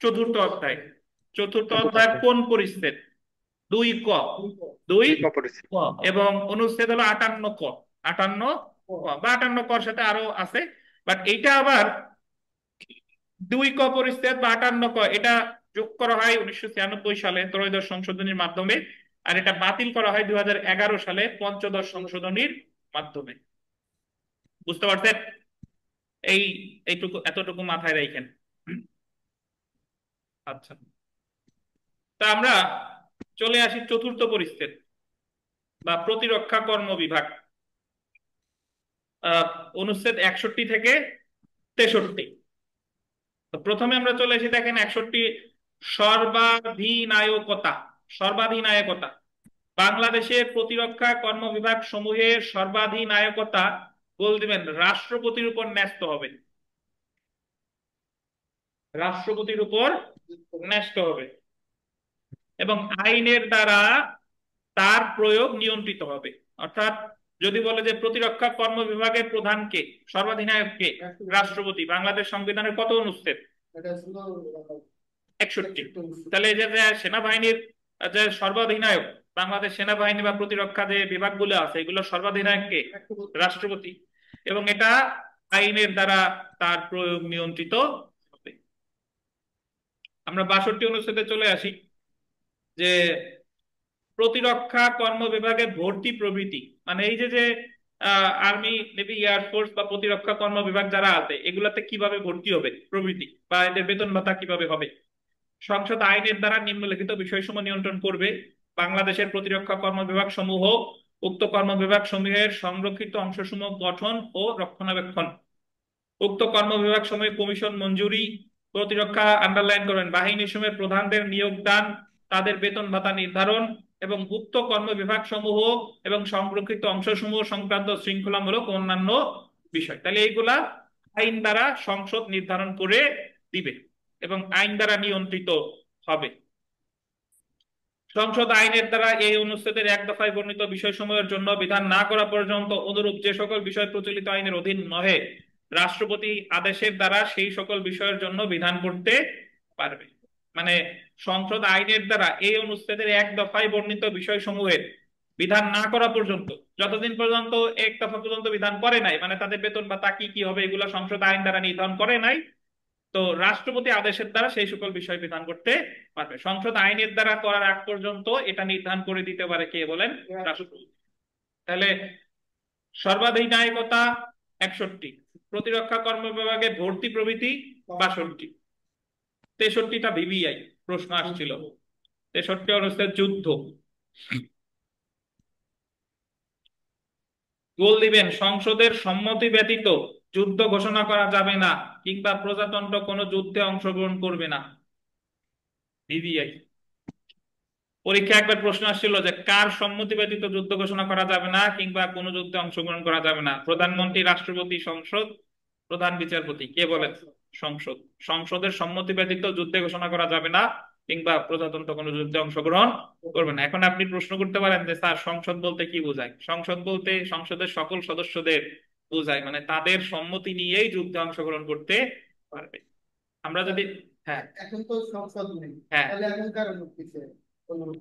চতুর্থ অধ্যায়। চতুর্থ অধ্যায়ের কোন পরিচ্ছেদ? 2 ক। 2 ক। এবং অনুচ্ছেদ হলো 58 ক। 58 ক বা 58 কর সাথে আরো আছে, বাট এইটা আবার 2 ক পরিচ্ছেদ বা 58 ক, এটা যোগ করা হয় 1996 সালে ত্রয়োদশ সংশোধনীর মাধ্যমে, আর এটা বাতিল করা হয় 2011 সালে পঞ্চদশ সংশোধনীর মাধ্যমে। বুঝতে পারছেন? এই এইটুকু এতটুকু মাথায় রাখেন। আচ্ছা, তা আমরা চলে আসি চতুর্থ পরিচ্ছেদ বা প্রতিরক্ষা কর্ম বিভাগ, আহ অনুচ্ছেদ 61 থেকে 63। তো প্রথমে আমরা চলে এসে দেখেন 61, সর্বাধিনায়কতা। সর্বাধিনায়কতা, বাংলাদেশের প্রতিরক্ষা কর্ম বিভাগ সমূহের সর্বাধিনায়কতা বল দিবেন রাষ্ট্রপতির উপর ন্যস্ত হবে। রাষ্ট্রপতির উপর ন্যস্ত হবে এবং আইনের দ্বারা তার প্রয়োগ নিয়ন্ত্রিত হবে। অর্থাৎ যদি বলে যে প্রতিরক্ষা কর্ম বিভাগের প্রধান কে, সর্বাধিনায়ক কে, রাষ্ট্রপতি। বাংলাদেশ সংবিধানের কত অনুচ্ছেদ? এটা ছিল 61। 61 অনুচ্ছেদ। তাহলে এই যে যে সেনাবাহিনীর যে সর্বাধিনায়ক, বাংলাদেশ সেনাবাহিনী বা প্রতিরক্ষা যে বিভাগগুলো আছে এগুলো সর্বাধিনায়ক কে? রাষ্ট্রপতি। এবং এটা আইনের দ্বারা তার প্রয়োগ নিয়ন্ত্রিত হবে। আমরা 62 অনুচ্ছেদে চলে আসি, যে প্রতিরক্ষা কর্ম বিভাগে ভর্তি প্রভৃতি, মানে এই যে যে আর্মি, নেভি, এয়ারফোর্স বা প্রতিরক্ষা কর্ম বিভাগ যারা আছে এগুলাতে কিভাবে ভর্তি হবে প্রভৃতি, বা এদের বেতন ভাতা কিভাবে হবে, সংসদ আইনের দ্বারা নিম্নলিখিত বিষয়সমূহ নিয়ন্ত্রণ করবে। বাংলাদেশের প্রতিরক্ষা কর্ম বিভাগ সমূহ উক্ত কর্ম বিভাগ সমূহের সংরক্ষিত অংশসমূহ গঠন ও রক্ষণাবেক্ষণ, উক্ত কর্ম বিভাগ সমূহে কমিশন মঞ্জুরি, প্রতিরক্ষা আন্ডারলাইন করবেন, বাহিনী সমূহের প্রধানদের নিয়োগ দান, তাদের বেতন ভাতা নির্ধারণ এবং উক্ত কর্ম বিভাগ সমূহ এবং সংরক্ষিত অংশসমূহ সংক্রান্ত শৃঙ্খলামূলক অন্যান্য বিষয়। তাহলে এইগুলা আইন দ্বারা সংসদ নির্ধারণ করে দিবে এবং আইন দ্বারা নিয়ন্ত্রিত হবে। সংসদ আইনের দ্বারা এই অনুচ্ছেদের এক দফায় বর্ণিত বিষয়সমূহের জন্য বিধান না করা পর্যন্ত অনুরূপ যে সকল বিষয় প্রচলিত আইনের অধীন নহে, রাষ্ট্রপতি আদেশের দ্বারা সেই সকল বিষয়ের জন্য বিধান করতে পারবে। মানে সংসদ আইনের দ্বারা এই অনুচ্ছেদের এক দফায় বর্ণিত বিষয়সমূহের বিধান না করা পর্যন্ত, যতদিন পর্যন্ত এক দফা পর্যন্ত বিধান করে নাই, মানে তাদের বেতন ভাতা কি কি হবে এগুলো সংসদ আইন দ্বারা নির্ধারণ করে নাই, তো রাষ্ট্রপতি আদেশের দ্বারা সেই সকল বিষয় বিধান করতে পারবে। সংসদ আইনের দ্বারা করার আগ পর্যন্ত এটা নির্ধারণ করে দিতে পারে কে বলেন? রাষ্ট্রপতি। তাহলে সর্বাধিনায়কতা 61, প্রতিরক্ষা কর্ম বিভাগে ভর্তি প্রভৃতি 62, 63টা ভিভিআই প্রশ্ন আসছিল। 63 অনুচ্ছেদ যুদ্ধ। গোল দিবেন, সংসদের সম্মতি ব্যতীত যুদ্ধ ঘোষণা করা যাবে না কিংবা প্রজাতন্ত্র কোনো যুদ্ধে অংশগ্রহণ করবে না। ভিভিআই পরীক্ষা একবার প্রশ্ন আসছিল যে কার সম্মতি ব্যতীত যুদ্ধ ঘোষণা করা যাবে না কিংবা কোনো যুদ্ধে অংশগ্রহণ করা যাবে না? প্রধানমন্ত্রী, রাষ্ট্রপতি, সংসদ, প্রধান বিচারপতি। কে বলেন? সংসদ। সংসদের সম্মতি ব্যতীত যুদ্ধে ঘোষণা করা যাবে না কিংবা প্রজাতন্ত্র কোনো যুদ্ধে অংশগ্রহণ করবে না। এখন আপনি প্রশ্ন করতে পারেন যে স্যার সংসদ বলতে কি বোঝায়? সংসদ বলতে সংসদের সকল সদস্যদের বোঝায়, মানে তাদের সম্মতি নিয়েই যুদ্ধে অংশগ্রহণ করতে পারবে। আমরা যদি, হ্যাঁ এখন তো সংসদ নেই, হ্যাঁ, তাহলে এখন কারণ কিসে?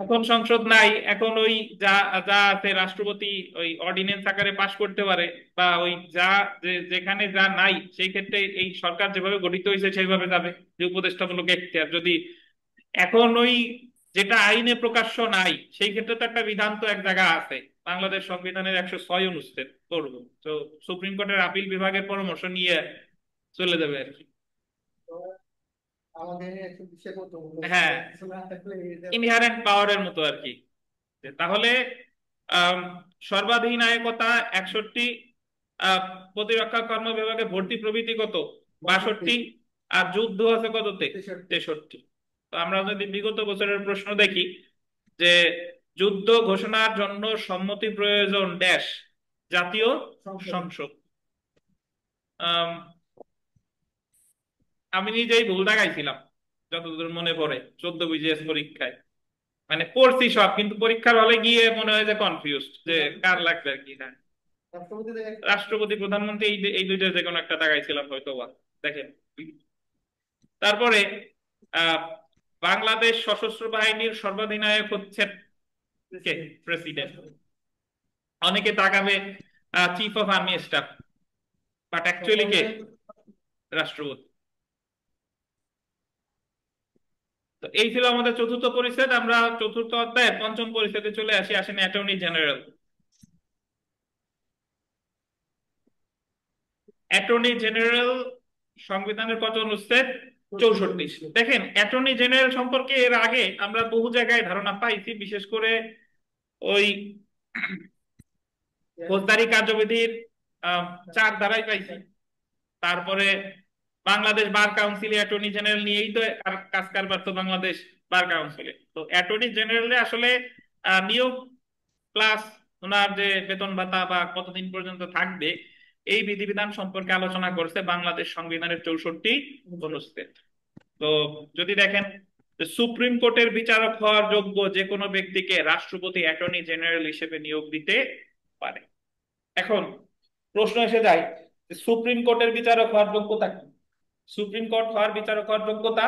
এখন সংসদ নাই, এখন ওই যা যা আছে রাষ্ট্রপতি ওই অর্ডিনেন্স আকারে পাশ করতে পারে, বা ওই যা যেখানে যা নাই সেই ক্ষেত্রে এই সরকার যেভাবে গঠিত হয়েছে সেইভাবে যাবে, যে উপদেষ্টামূলক এখতিয়ার। যদি এখন ওই যেটা আইনে প্রকাশ্য নাই সেই ক্ষেত্রে তো একটা বিধান তো এক জায়গা আছে, বাংলাদেশ সংবিধানের 106 অনুচ্ছেদ করবো, তো সুপ্রিম কোর্টের আপিল বিভাগের পরামর্শ নিয়ে চলে যাবে আর কি। আমাদের একটু বিষয় মতো হ্যাঁ, কিছু না থাকলে ইনহেরেন্ট পাওয়ারের মতো আর কি। তাহলে আম, সর্বাধিনায়কতা 61, আহ, প্রতিরক্ষা কর্ম বিভাগে ভর্তি প্রভৃতি কত? 62। আর যুদ্ধ আছে কততে? 63। তো আমরা যদি বিগত বছরের প্রশ্ন দেখি, যে যুদ্ধ ঘোষণার জন্য সম্মতি প্রয়োজন ড্যাশ জাতীয় সংসদ। আম, আমি নিজেই ভুল দেখাইছিলাম যতদূর মনে পড়ে 14 বিজিএস পরীক্ষায়, মানে পড়ছি সব কিন্তু পরীক্ষার হলে গিয়ে মনে হয় যে কনফিউজ যে কার লাগবে আর কি। হ্যাঁ, রাষ্ট্রপতি রাষ্ট্রপতি, প্রধানমন্ত্রী, এই দুইটার যে কোনো একটা দাগাইছিলাম হয়তো বা। দেখেন, তারপরে আহ বাংলাদেশ সশস্ত্র বাহিনীর সর্বাধিনায়ক হচ্ছেন কে? প্রেসিডেন্ট। অনেকে তাকাবে chief of army staff, but actually কে? রাষ্ট্রপতি। তো এই ছিল আমাদের চতুর্থ পরিচ্ছেদ। আমরা চতুর্থ অধ্যায়ের পঞ্চম পরিচ্ছেদে চলে আসি। আসেন অ্যাটর্নি জেনারেল। অ্যাটর্নি জেনারেল সংবিধানের কত অনুচ্ছেদ? 64। দেখেন, অ্যাটর্নি জেনারেল সম্পর্কে এর আগে আমরা বহু জায়গায় ধারণা পাইছি, বিশেষ করে ওই ফৌজদারি কার্যবিধির 4 ধারায় পাইছি। তারপরে বাংলাদেশ বার কাউন্সিলে অ্যাটর্নি জেনারেল নিয়েই তো কাজ কারবার, তো বাংলাদেশ বার কাউন্সিলে তো অ্যাটর্নি জেনারেলে আসলে নিয়োগ প্লাস ওনার যে বেতন ভাতা বা কতদিন পর্যন্ত থাকবে এই বিধিবিধান সম্পর্কে আলোচনা করছে বাংলাদেশ সংবিধানের 64 অনুচ্ছেদ। তো যদি দেখেন, সুপ্রিম কোর্টের বিচারক হওয়ার যোগ্য যে কোনো ব্যক্তিকে রাষ্ট্রপতি অ্যাটর্নি জেনারেল হিসেবে নিয়োগ দিতে পারে। এখন প্রশ্ন এসে যায় যে সুপ্রিম কোর্টের বিচারক হওয়ার যোগ্যতা কি? সুপ্রিম কোর্ট হওয়ার বিচারক হওয়ার যোগ্যতা,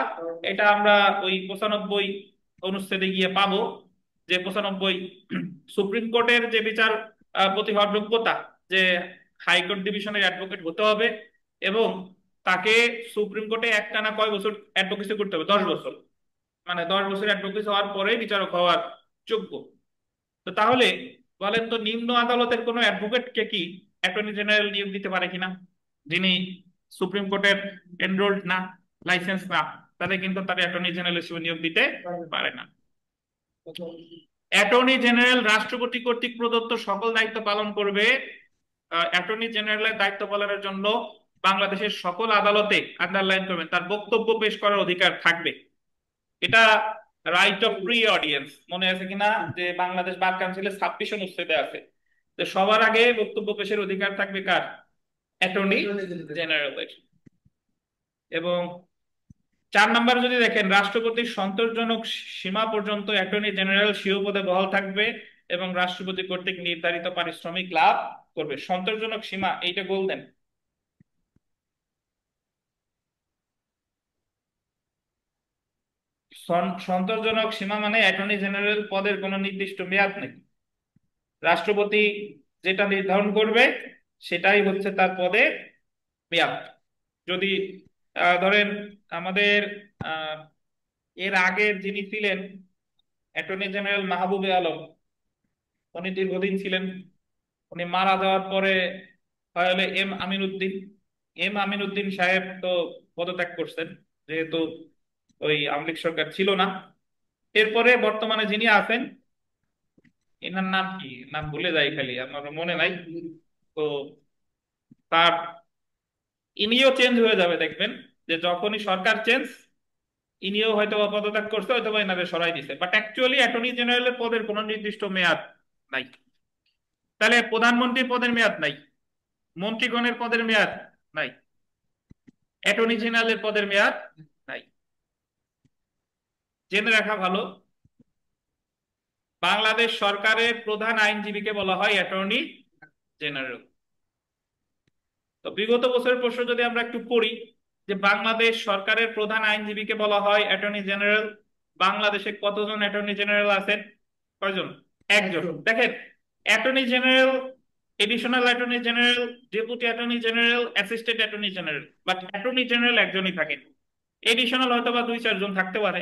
এটা আমরা ওই 95 অনুচ্ছেদে গিয়ে পাবো, যে 95 সুপ্রিম কোর্টের যে বিচার পতি হওয়ার যোগ্যতা, যে হাইকোর্ট ডিভিশনের অ্যাডভোকেট হতে হবে, এবং তাকে সুপ্রিম কোর্টে একটানা কয় বছর অ্যাডভোকেসি করতে হবে? 10 বছর। মানে 10 বছর অ্যাডভোকেসি হওয়ার পরে বিচারক হওয়ার যোগ্য। তো তাহলে বলেন তো, নিম্ন আদালতের কোনো অ্যাডভোকেটকে কি অ্যাটর্নি জেনারেল নিয়োগ দিতে পারে কিনা, যিনি সুপ্রিম কোর্টের এনরোলড না, লাইসেন্স না? তাহলে কিন্তু তার অ্যাটর্নি জেনারেল হিসেবে নিয়োগ দিতে পারে না। অ্যাটর্নি জেনারেল রাষ্ট্রপতি কর্তৃক প্রদত্ত সকল দায়িত্ব পালন করবে। অ্যাটর্নি জেনারেলের দায়িত্ব পালনের জন্য বাংলাদেশের সকল আদালতে, আন্ডারলাইন করবেন, তার বক্তব্য পেশ করার অধিকার থাকবে। এটা রাইট অফ প্রি অডিয়েন্স, মনে আছে কিনা যে বাংলাদেশ বার কাউন্সিলের 26 অনুচ্ছেদে আছে, যে সবার আগে বক্তব্য পেশের অধিকার থাকবে কার? অ্যাটর্নি জেনারেলের। এবং 4 নম্বরে যদি দেখেন, রাষ্ট্রপতির সন্তোষজনক সীমা পর্যন্ত অ্যাটর্নি জেনারেল স্বীয় পদে বহাল থাকবে এবং রাষ্ট্রপতি কর্তৃক নির্ধারিত পারিশ্রমিক লাভ করবে। সন্তোষজনক সীমা, এইটা গোল্ডেন। সন্তোষজনক সীমা মানে অ্যাটর্নি জেনারেল পদের কোনো নির্দিষ্ট মেয়াদ নেই, রাষ্ট্রপতি যেটা নির্ধারণ করবে সেটাই হচ্ছে তার পদে মেয়াদ। যদি ধরেন আমাদের আহ, এর আগের যিনি ছিলেন অ্যাটর্নি জেনারেল মাহবুবে আলম, উনি দীর্ঘদিন ছিলেন। উনি মারা যাওয়ার পরে হলে এম আমিন উদ্দিন সাহেব তো পদত্যাগ করছেন, যেহেতু ওই আওয়ামী লীগ সরকার ছিল না। এরপরে বর্তমানে যিনি আছেন, এনার নাম কি, নাম ভুলে যাই, খালি আমার মনে নাই। তো তার, ইনিও চেঞ্জ হয়ে যাবে, দেখবেন যে যখনই সরকার চেঞ্জ, ইনিও হয়তো বা পদত্যাগ করছে, হয়তো বা এনারে সরাই দিছে, বাট অ্যাকচুয়ালি অ্যাটর্নি জেনারেলের পদের কোনো নির্দিষ্ট মেয়াদ নাই। তাহলে প্রধানমন্ত্রীর পদের মেয়াদ নাই, মন্ত্রীগণের পদের মেয়াদ নাই, অ্যাটর্নি জেনারেলের পদের মেয়াদ নাই। জেনে রাখা ভালো, বাংলাদেশ সরকারের প্রধান আইনজীবীকে বলা হয় অ্যাটর্নি জেনারেল। তো বিগত বছরের প্রশ্ন যদি আমরা একটু পড়ি, যে বাংলাদেশ সরকারের প্রধান আইনজীবীকে বলা হয় অ্যাটর্নি জেনারেল। বাংলাদেশে কতজন অ্যাটর্নি জেনারেল আছেন? কয়জন? একজন। দেখেন, attorney general, additional attorney general, deputy attorney general, assistant attorney general, but attorney general একজনই থাকেন। এডিশনাল হয়তো বা 2-4 জন থাকতে পারে,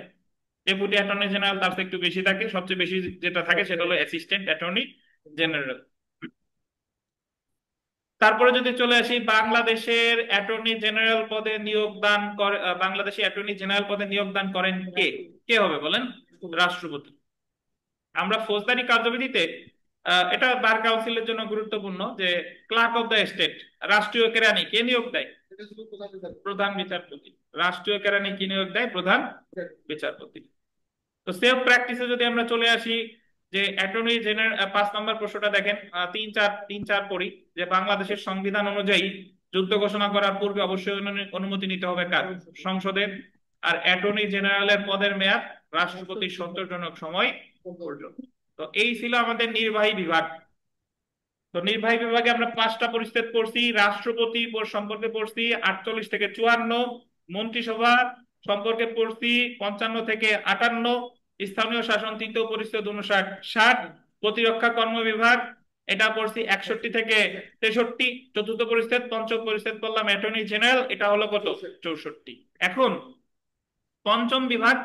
ডেপুটি অ্যাটর্নি জেনারেল তার থেকে একটু বেশি থাকে, সবচেয়ে বেশি যেটা থাকে সেটা হলো অ্যাসিস্ট্যান্ট অ্যাটর্নি জেনারেল। তারপরে যদি চলে আসি, বাংলাদেশের অ্যাটর্নি জেনারেল পদে নিয়োগদান করে, বাংলাদেশে অ্যাটর্নি জেনারেল পদে নিয়োগদান করেন কে? কে হবে বলেন? রাষ্ট্রপতি। আমরা ফৌজদারি কার্যবিধিতে, এটা বার কাউন্সিলের জন্য গুরুত্বপূর্ণ, যে ক্লার্ক অফ দ্য স্টেট, রাষ্ট্রীয় কেরানি কে নিয়োগ দেয়? প্রধান বিচারপতি। রাষ্ট্রীয় কেরানি কি নিয়োগ দেয়? প্রধান বিচারপতি। তো সেলফ প্র্যাকটিসে যদি আমরা চলে আসি, যে অ্যাটর্নি জেনারেল, 5 নম্বর প্রশ্নটা দেখেন, 3-4 পড়ি, যে বাংলাদেশের সংবিধান অনুযায়ী যুদ্ধ ঘোষণা করার পূর্বে অবশ্যই অনুমতি নিতে হবে কার? সংসদের। আর অ্যাটর্নি জেনারেলের পদের মেয়াদ রাষ্ট্রপতির সন্তোষজনক সময় পর্যন্ত। তো এই ছিল আমাদের নির্বাহী বিভাগ। তো নির্বাহী বিভাগে আমরা 5টা পরিচ্ছেদ পড়ছি, রাষ্ট্রপতি সম্পর্কে পড়ছি 48 থেকে 54, মন্ত্রিসভা সম্পর্কে পড়ছি 55 থেকে 58, স্থানীয় শাসন 3য় পরিচ্ছেদ 59-60, প্রতিরক্ষা কর্ম বিভাগ এটা পড়ছি 61 থেকে 63, চতুর্থ পরিচ্ছেদ, পঞ্চম পরিচ্ছেদ পড়লাম অ্যাটর্নি জেনারেল, এটা হলো কত? 64। এখন পঞ্চম বিভাগ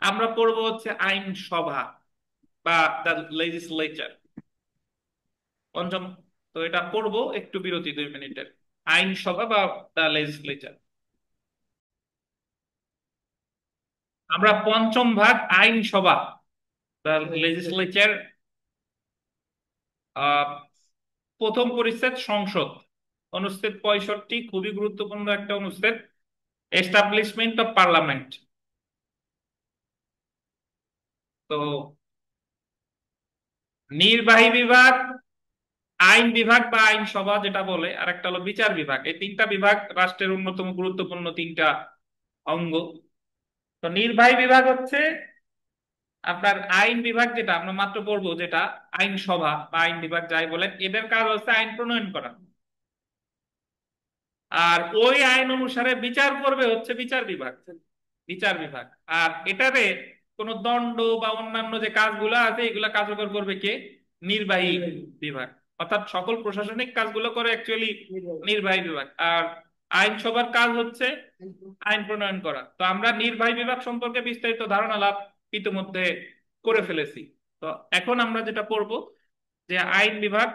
আমরা পড়বো হচ্ছে আইনসভা বা দ্য লেজিসলেচার, পঞ্চম। তো এটা পড়বো, একটু বিরতি 2 মিনিটের। আইনসভা বা দ্য লেজিসলেচার, আমরা পঞ্চম ভাগ আইনসভা, দ্য লেজিসলেচার। প্রথম পরিচ্ছেদ সংসদ, অনুচ্ছেদ 65, খুবই গুরুত্বপূর্ণ একটা অনুচ্ছেদ, এস্টাবলিশমেন্ট অফ পার্লামেন্ট। তো নির্বাহী বিভাগ, আইন বিভাগ বা আইনসভা যেটা বলে, আর একটা হলো বিচার বিভাগ, এই 3টা বিভাগ রাষ্ট্রের অন্যতম গুরুত্বপূর্ণ 3টা অঙ্গ। তো নির্বাহী বিভাগ হচ্ছে আপনার আইন বিভাগ যেটা আমরা মাত্র পড়বো, যেটা আইনসভা বা আইন বিভাগ যাই বলেন, এদের কাজ হচ্ছে আইন প্রণয়ন করা। আর ওই আইন অনুসারে বিচার করবে হচ্ছে বিচার বিভাগ। বিচার বিভাগ। আর এটাতে কোনো দণ্ড বা অন্যান্য যে কাজগুলো আছে এগুলা কার্যকর করবে কে? নির্বাহী বিভাগ। অর্থাৎ সকল প্রশাসনিক কাজগুলো করে অ্যাকচুয়ালি নির্বাহী বিভাগ। আর আইনসভার কাজ হচ্ছে আইন প্রণয়ন করা। তো আমরা নির্বাহী বিভাগ সম্পর্কে বিস্তারিত ধারণা লাভ ইতিমধ্যে করে ফেলেছি। তো এখন আমরা যেটা পড়বো যে আইন বিভাগ।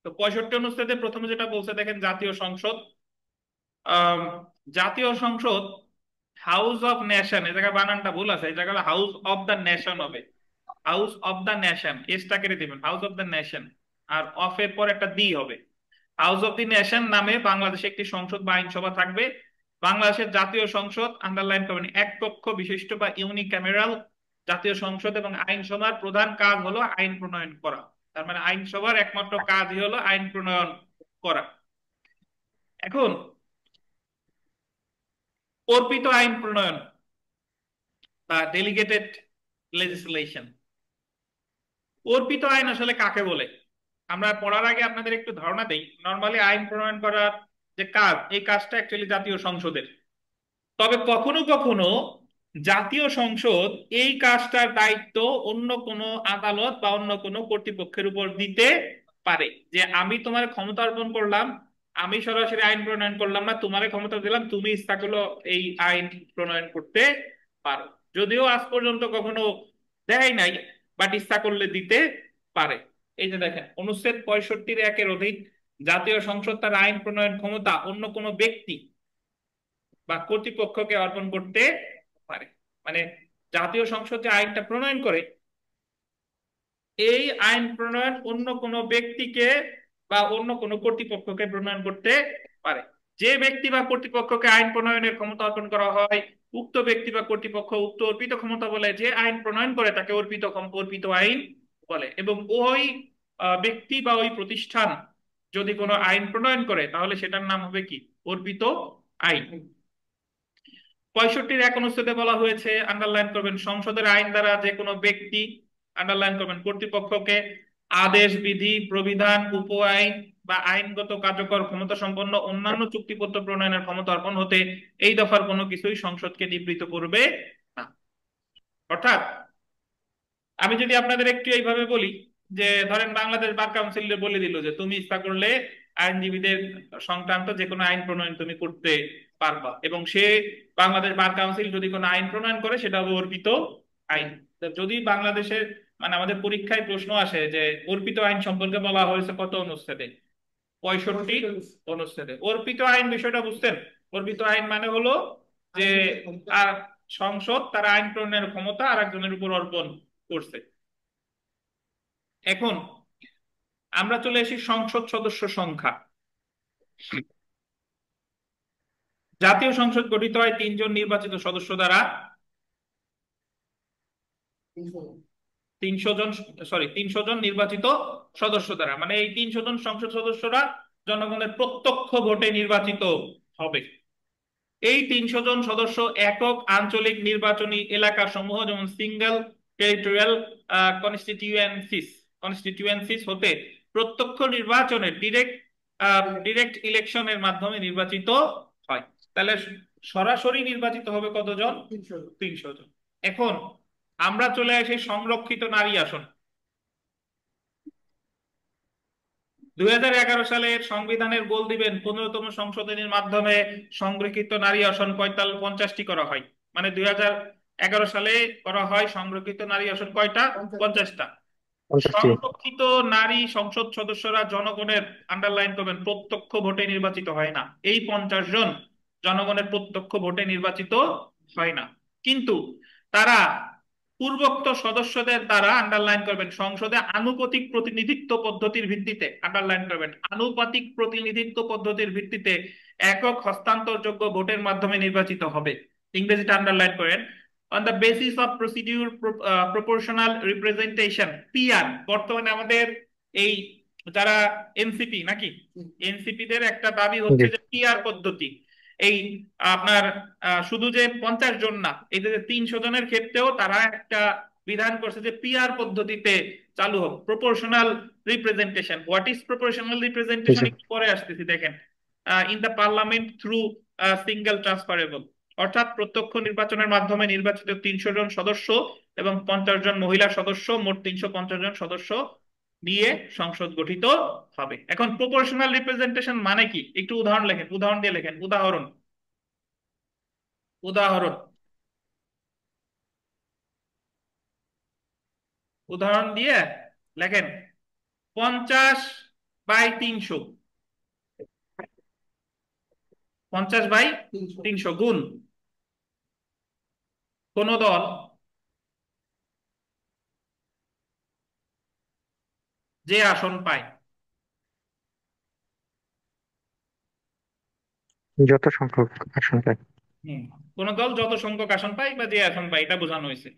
তো 65 অনুচ্ছেদে প্রথমে যেটা বলছে দেখেন, জাতীয় সংসদ। আম, জাতীয় সংসদ হাউস অফ নেশন, এই জায়গায় বানানটা ভুল আছে, এই জায়গায় হাউস অফ দ্য নেশন হবে। হাউস অফ দ্য নেশন, এসটা কেটে দিবেন, হাউস অফ দ্য নেশন। আর অফ এর পর একটা দি হবে। হাউস অফ দি নেশন নামে বাংলাদেশে একটি সংসদ বা আইনসভা থাকবে। বাংলাদেশের জাতীয় সংসদ, আন্ডারলাইন করবেন, এক কক্ষ বিশিষ্ট বা ইউনিক্যামেরাল জাতীয় সংসদ, এবং আইনসভার প্রধান কাজ হলো আইন প্রণয়ন করা। তার মানে আইনসভার একমাত্র কাজই হলো আইন প্রণয়ন করা। এখন অর্পিত আইন প্রণয়ন বা ডেলিগেটেড লেজিসলেশন, অর্পিত আইন আসলে কাকে বলে আমরা পড়ার আগে আপনাদের একটু ধারণা দেই। নর্মালি আইন প্রণয়ন করার যে কাজ, এই কাজটা অ্যাকচুয়ালি জাতীয় সংসদের। তবে কখনো কখনো জাতীয় সংসদ এই কাজটার দায়িত্ব অন্য কোনো আদালত বা অন্য কোনো কর্তৃপক্ষের উপর দিতে পারে। যে আমি তোমার ক্ষমতা অর্পণ করলাম, আমি সরাসরি আইন প্রণয়ন করলাম না, তোমার ক্ষমতা দিলাম, তুমি ইচ্ছা করলো এই আইন প্রণয়ন করতে পারো। যদিও আজ পর্যন্ত কখনো দেয় নাই, বাট ইচ্ছা করলে দিতে পারে। এই যে দেখেন, অনুচ্ছেদ 65-1 অধীন জাতীয় সংসদ তার আইন প্রণয়ন ক্ষমতা অন্য কোনো ব্যক্তি বা কর্তৃপক্ষকে অর্পণ করতে পারে। মানে জাতীয় সংসদ যে আইনটা প্রণয়ন করে, এই আইন প্রণয়ন অন্য কোনো ব্যক্তিকে বা অন্য কোনো কর্তৃপক্ষকে প্রণয়ন করতে পারে। যে ব্যক্তি বা কর্তৃপক্ষকে আইন প্রণয়নের ক্ষমতা অর্পণ করা হয়, উক্ত ব্যক্তি বা কর্তৃপক্ষ উক্ত অর্পিত ক্ষমতা বলে যে আইন প্রণয়ন করে তাকে অর্পিত আইন বলে। এবং ওই ব্যক্তি বা ওই প্রতিষ্ঠান যদি কোনো আইন প্রণয়ন করে তাহলে সেটার নাম হবে কি? অর্পিত আইন। 65-1 অনুচ্ছেদে বলা হয়েছে, আন্ডারলাইন করবেন, সংসদের আইন দ্বারা যে কোনো ব্যক্তি, আন্ডারলাইন করবেন, কর্তৃপক্ষকে আদেশ, বিধি, প্রবিধান, উপ আইন বা আইনগত কার্যকর ক্ষমতা সম্পন্ন অন্যান্য চুক্তিপত্র প্রণয়নের ক্ষমতা অর্পণ হতে এই দফার কোনো কিছুই সংসদকে নিবৃত্ত করবে না। অর্থাৎ আমি যদি আপনাদের একটু এইভাবে বলি যে ধরেন বাংলাদেশ বার কাউন্সিল বলে দিল যে তুমি ইচ্ছা করলে আইনজীবীদের সংক্রান্ত যে কোনো আইন প্রণয়ন তুমি করতে পারবা, এবং সে বাংলাদেশ বার কাউন্সিল যদি কোনো আইন প্রণয়ন করে সেটা হবে অর্পিত আইন। তো যদি বাংলাদেশের মানে আমাদের পরীক্ষায় প্রশ্ন আসে যে অর্পিত আইন সম্পর্কে বলা হয়েছে কত অনুচ্ছেদে? 65 অনুচ্ছেদে। অর্পিত আইন বিষয়টা বুঝছেন? অর্পিত আইন মানে হলো যে আর সংসদ তার আইন প্রণয়নের ক্ষমতা আর একজনের উপর অর্পণ করছে। এখন আমরা চলে আসি সংসদ সদস্য সংখ্যা। জাতীয় সংসদ গঠিত হয় 3 জন নির্বাচিত সদস্য দ্বারা। 300 জন, সরি, 300 জন নির্বাচিত সদস্য দ্বারা, মানে এই 300 জন সংসদ সদস্যরা জনগণের প্রত্যক্ষ ভোটে নির্বাচিত হবে। এই 300 জন সদস্য একক আঞ্চলিক নির্বাচনী এলাকা সমূহ, যেমন সিঙ্গেল টেরিটোরিয়াল কনস্টিটিউয়েন্সিস কনস্টিটিউয়েন্সিস হতে প্রত্যক্ষ নির্বাচনে ডিরেক্ট ইলেকশনের মাধ্যমে নির্বাচিত হয়। তাহলে সরাসরি নির্বাচিত হবে কতজন? 300 জন। এখন আমরা চলে আসি সংরক্ষিত নারী আসন। 2011 সালের সংবিধানের গোল দিবেন 15তম সংশোধনীর মাধ্যমে সংরক্ষিত নারী আসন 50টি করা হয়। মানে 2011 সালে করা হয় সংরক্ষিত নারী আসন কয়টা? 50টা। 50টি। সংরক্ষিত নারী সংসদ সদস্যরা জনগণের, আন্ডারলাইন করবেন, প্রত্যক্ষ ভোটে নির্বাচিত হয় না। এই 50 জন জনগণের প্রত্যক্ষ ভোটে নির্বাচিত হয় না, কিন্তু তারা পূর্বোক্ত সদস্যদের দ্বারা, আন্ডারলাইন করবেন, সংসদে আনুপাতিক প্রতিনিধিত্ব পদ্ধতির ভিত্তিতে, আন্ডারলাইন করবেন, আনুপাতিক প্রতিনিধিত্ব পদ্ধতির ভিত্তিতে একক হস্তান্তরযোগ্য ভোটের মাধ্যমে নির্বাচিত হবে। ইংরেজিটা আন্ডারলাইন করেন। On the basis of procedure proportional representation, PR. বর্তমানে আমাদের এই যারা এনসিপি নাকি, এনসিপি দের একটা দাবি হচ্ছে জি। যে পিআর পদ্ধতি। এই আপনার শুধু যে 50 জন না, এই যে 300 জনের ক্ষেত্রেও তারা একটা বিধান করছে যে পিআর পদ্ধতিতে চালু হোক, proportional representation. What is proportional representation জি। একটু পরে আসতেছি, দেখেন in the parliament through single transferable, অর্থাৎ প্রত্যক্ষ নির্বাচনের মাধ্যমে নির্বাচিত 300 জন সদস্য এবং 50 জন মহিলা সদস্য, মোট 350 জন সদস্য নিয়ে সংসদ গঠিত হবে। এখন প্রপোর্শনাল রিপ্রেজেন্টেশন মানে কি, একটু উদাহরণ লেখেন, উদাহরণ দিয়ে লেখেন, উদাহরণ, উদাহরণ, উদাহরণ দিয়ে লেখেন। 50/300, 300। 50/300 গুণ কোন দল যে আসন পায়। যত সংখ্যক আসন পায়। হুম, কোন দল যত সংখ্যক আসন পায় বা যে আসন পায়, এটা বোঝানো হয়েছে।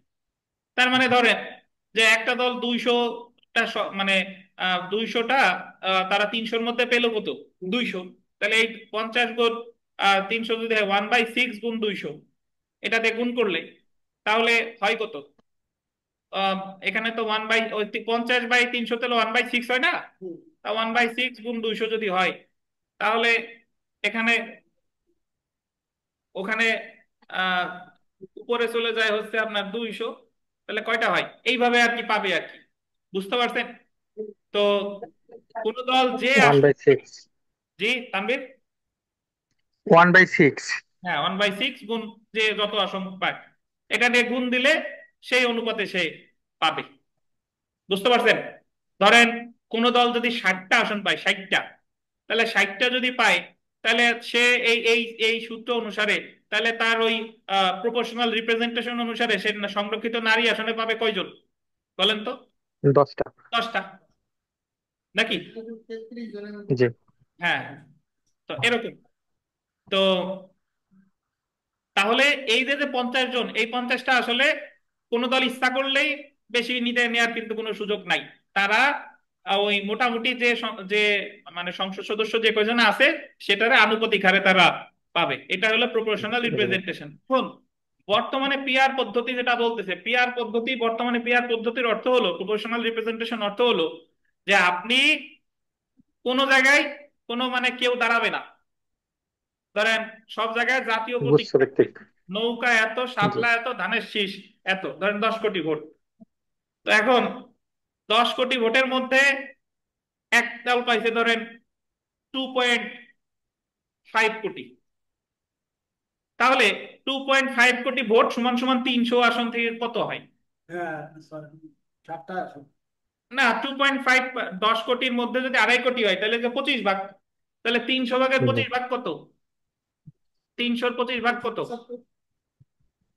তার মানে ধরেন যে একটা দল 200টা মানে 200টা, তারা 300-র মধ্যে পেলো কত, 200। তাহলে এই 50 গুণ 300 যদি হয় 1/6 গুণ 200, এটা দিয়ে গুণ করলে তাহলে হয় কত? আহ, এখানে তো 50/300 তাহলে 1/6 হয় না? হুম। তা 1/6 গুণ 200 যদি হয়, তাহলে এখানে ওখানে আহ উপরে চলে যায় হচ্ছে আপনার 200, তাহলে কয়টা হয় এইভাবে আর কি পাবে আর কি। বুঝতে পারছেন? তো কোন দল যে ওয়ান আসন, বাই সিক্স জি তানভীর, 1/6। হ্যাঁ 1/6 গুণ যে যত আসন পায়, এটা দিয়ে গুণ দিলে সেই অনুপাতে সে পাবে। বুঝতে পারছেন? ধরেন কোন দল যদি 60টা আসন পায়, 60টা, তাহলে 60টা যদি পায়, তাহলে সে এই এই এই সূত্র অনুসারে, তাহলে তার ওই প্রপোর্শনাল রিপ্রেজেন্টেশন অনুসারে সে সংরক্ষিত নারী আসনে পাবে কয়জন বলেন তো? 10টা। 10টা নাকি? 33 জনের জি। হ্যাঁ, তো এরকম। তো তাহলে এই যে যে 50 জন, এই 50টা আসলে কোন দল ইচ্ছা করলেই বেশি নিতে নেওয়ার কিন্তু কোনো সুযোগ নাই। তারা ওই মোটামুটি যে যে মানে সংসদ সদস্য যে কয়জন আছে, সেটারে আনুপাতিক হারে তারা পাবে। এটা হলো প্রপোর্শনাল রিপ্রেজেন্টেশন। শুন, বর্তমানে পিআর পদ্ধতি যেটা বলতেছে, পিআর পদ্ধতি, বর্তমানে পিআর পদ্ধতির অর্থ হলো, প্রপোর্শনাল রিপ্রেজেন্টেশন অর্থ হলো যে আপনি কোন জায়গায় কোনো মানে কেউ দাঁড়াবে না। ধরেন সব জায়গায় জাতীয় প্রতীক গুচ্ছ থাকবে, ভিত্তিক। নৌকা এত, জি। শাপলা এত, ধানের শীষ এত, ধরেন 10 কোটি ভোট। তো এখন 10 কোটি ভোটের মধ্যে এক দল পাইছে ধরেন 2.5 কোটি, তাহলে 2.5 কোটি ভোট সমান সমান 300 আসন থেকে কত হয়? হ্যাঁ, sorry, 7টা আছে। না, 2.5, 10 কোটির মধ্যে যদি 2.5 কোটি হয়, তাহলে যে 25 ভাগ, তাহলে 300 ভাগের জি। 25 ভাগ কত? 300-র 25 ভাগ কত? 75।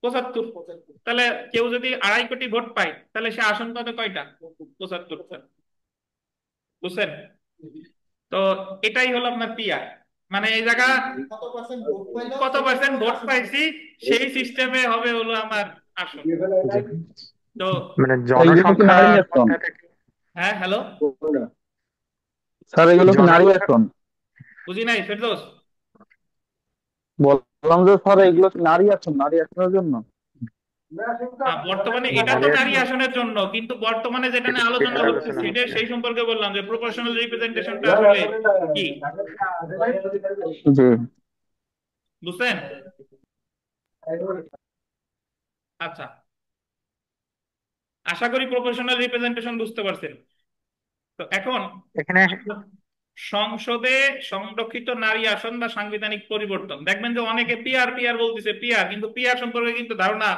75। 75। তাহলে কেউ যদি 2.5 কোটি ভোট পায়, তাহলে সে আসন পাবে কয়টা? 75টা। বুঝছেন? তো এটাই হলো আপনার পিআর, মানে এই জায়গা কত পার্সেন্ট ভোট পাইলো কত সেটা পার্সেন্ট অনুযায়ী ভোট আসন পাবে। পাইছি, সেই সিস্টেমে হবে হলো আমার আসন। জি। তো মানে এইগুলো কি নারী জনসংখ্যার আসন? কথাটা কি? হ্যাঁ, হ্যালো, স্যার এগুলো কি নারী জনসংখ্যা। আসন? বুঝি নাই ফেরদৌস। বললাম যে স্যার এগুলো কি নারী আসন, নারী আসনের জন্য? বর্তমানে এটা তো নারী নারী আসন আসনের জন্য, কিন্তু বর্তমানে যেটা নিয়ে আলোচনা এটার হচ্ছে আলোচনা সেটা হচ্ছে। সেই সম্পর্কে বললাম যে প্রপোর্শনাল রিপ্রেজেন্টেশনটা আসলে কি। জি। বুঝছেন? আচ্ছা, আশা করি প্রপোর্শনাল রিপ্রেজেন্টেশন বুঝতে পারছেন। তো এখন এখানে সংসদে সংরক্ষিত নারী আসন বা সাংবিধানিক পরিবর্তন, দেখবেন যে অনেকে পিআর পিআর বলতেছে, পিআর, কিন্তু পিআর সম্পর্কে কিন্তু ধারণা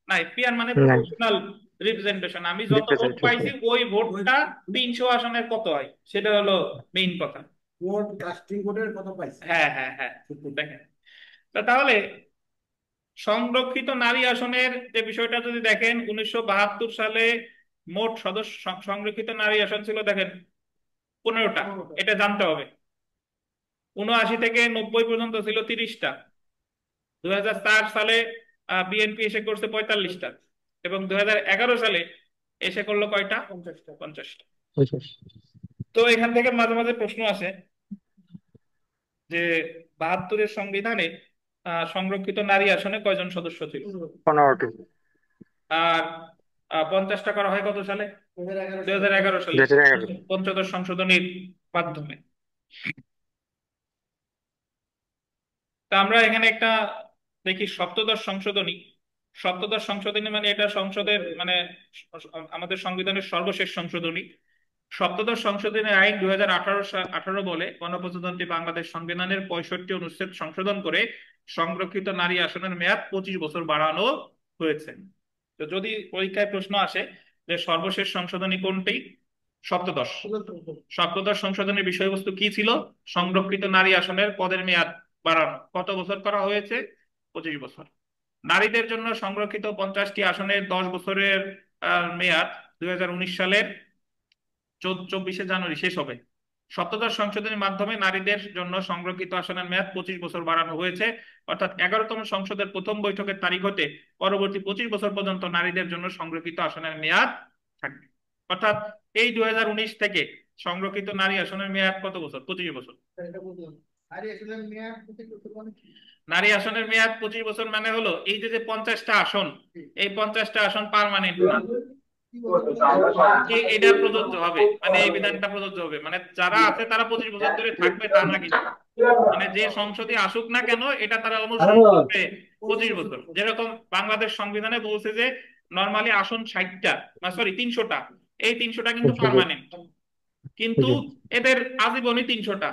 নাই। পিআর মানে নাই প্রপোর্শনাল রিপ্রেজেন্টেশন, আমি যত ভোট পাইছি রিপ্রেজেন্টেশন। ওই ভোটটা 300 আসনের কত হয়, সেটা হলো মেইন কথা। ভোট কাস্টিং ভোটের কত পাইছে। হ্যাঁ হ্যাঁ হ্যাঁ, দেখেন। তাহলে সংরক্ষিত নারী আসনের যে বিষয়টা যদি দেখেন, 1972 সালে মোট সদস্য সংরক্ষিত নারী আসন ছিল দেখেন 15টা। এটা জানতে হবে। 79 থেকে 90 পর্যন্ত ছিল 30টা। 2004 সালে বিএনপি এসে করছে 45টা, এবং 2011 সালে এসে করলো কয়টা? 50টা। 50টা। তো এখান থেকে মাঝে মাঝে প্রশ্ন আসে যে 72-এর সংবিধানে সংরক্ষিত নারী আসনে কয়জন সদস্য ছিল? 15টি। আর 50টা করা হয় কত সালে? 2011 সালে। 2011 সালে 2011। পঞ্চদশ সংশোধনীর মাধ্যমে। তা আমরা এখানে একটা দেখি সপ্তদশ সংশোধনী। সপ্তদশ সংশোধনী মানে এটা সংসদের মানে আমাদের সংবিধানের সর্বশেষ সংশোধনী। সপ্তদশ সংশোধনী আইন 2018 বলে গণপ্রজাতন্ত্রী বাংলাদেশ সংবিধানের 65 অনুচ্ছেদ সংশোধন করে সংরক্ষিত নারী আসনের মেয়াদ 25 বছর বাড়ানো হয়েছে। তো যদি পরীক্ষায় প্রশ্ন আসে যে সর্বশেষ সংশোধনী কোনটি, সপ্তদশ। সপ্তদশ সংশোধনের বিষয়বস্তু কি ছিল? সংরক্ষিত নারী আসনের পদের মেয়াদ বাড়ানো। কত বছর করা হয়েছে? 25 বছর। নারীদের জন্য সংরক্ষিত 50টি আসনের 10 বছরের মেয়াদ 2019 সালের 24শে জানুয়ারি শেষ হবে। সপ্তদশ সংশোধনীর মাধ্যমে নারীদের জন্য সংরক্ষিত আসনের মেয়াদ 25 বছর বাড়ানো হয়েছে। অর্থাৎ 11তম সংসদের প্রথম বৈঠকের তারিখ হতে পরবর্তী 25 বছর পর্যন্ত নারীদের জন্য সংরক্ষিত আসনের মেয়াদ থাকবে। অর্থাৎ এই 2019 থেকে সংরক্ষিত নারী আসনের মেয়াদ কত বছর? 25 বছর। এটা বুঝলাম। আর আসলে মেয়াদ প্রতি বছর মানে কি? নারী আসনের মেয়াদ 25 বছর মানে হলো এই যে যে 50টা আসন, এই 50টা আসন পার্মানেন্ট না। কি বছর এটা প্রযোজ্য হবে, মানে এই বিধানটা প্রযোজ্য হবে, মানে যারা আছে তারা 25 বছর ধরে থাকবে তা না কিন্তু। মানে যে সংসদে আসুক না কেন এটা তারা অনুসরণ করবে 25 বছর। যেরকম বাংলাদেশ সংবিধানে বলছে যে নর্মালি আসন 60টা, সরি 300টা, এই 300টা কিন্তু পার্মানেন্ট, কিন্তু জি। এদের আজীবনই 300টা।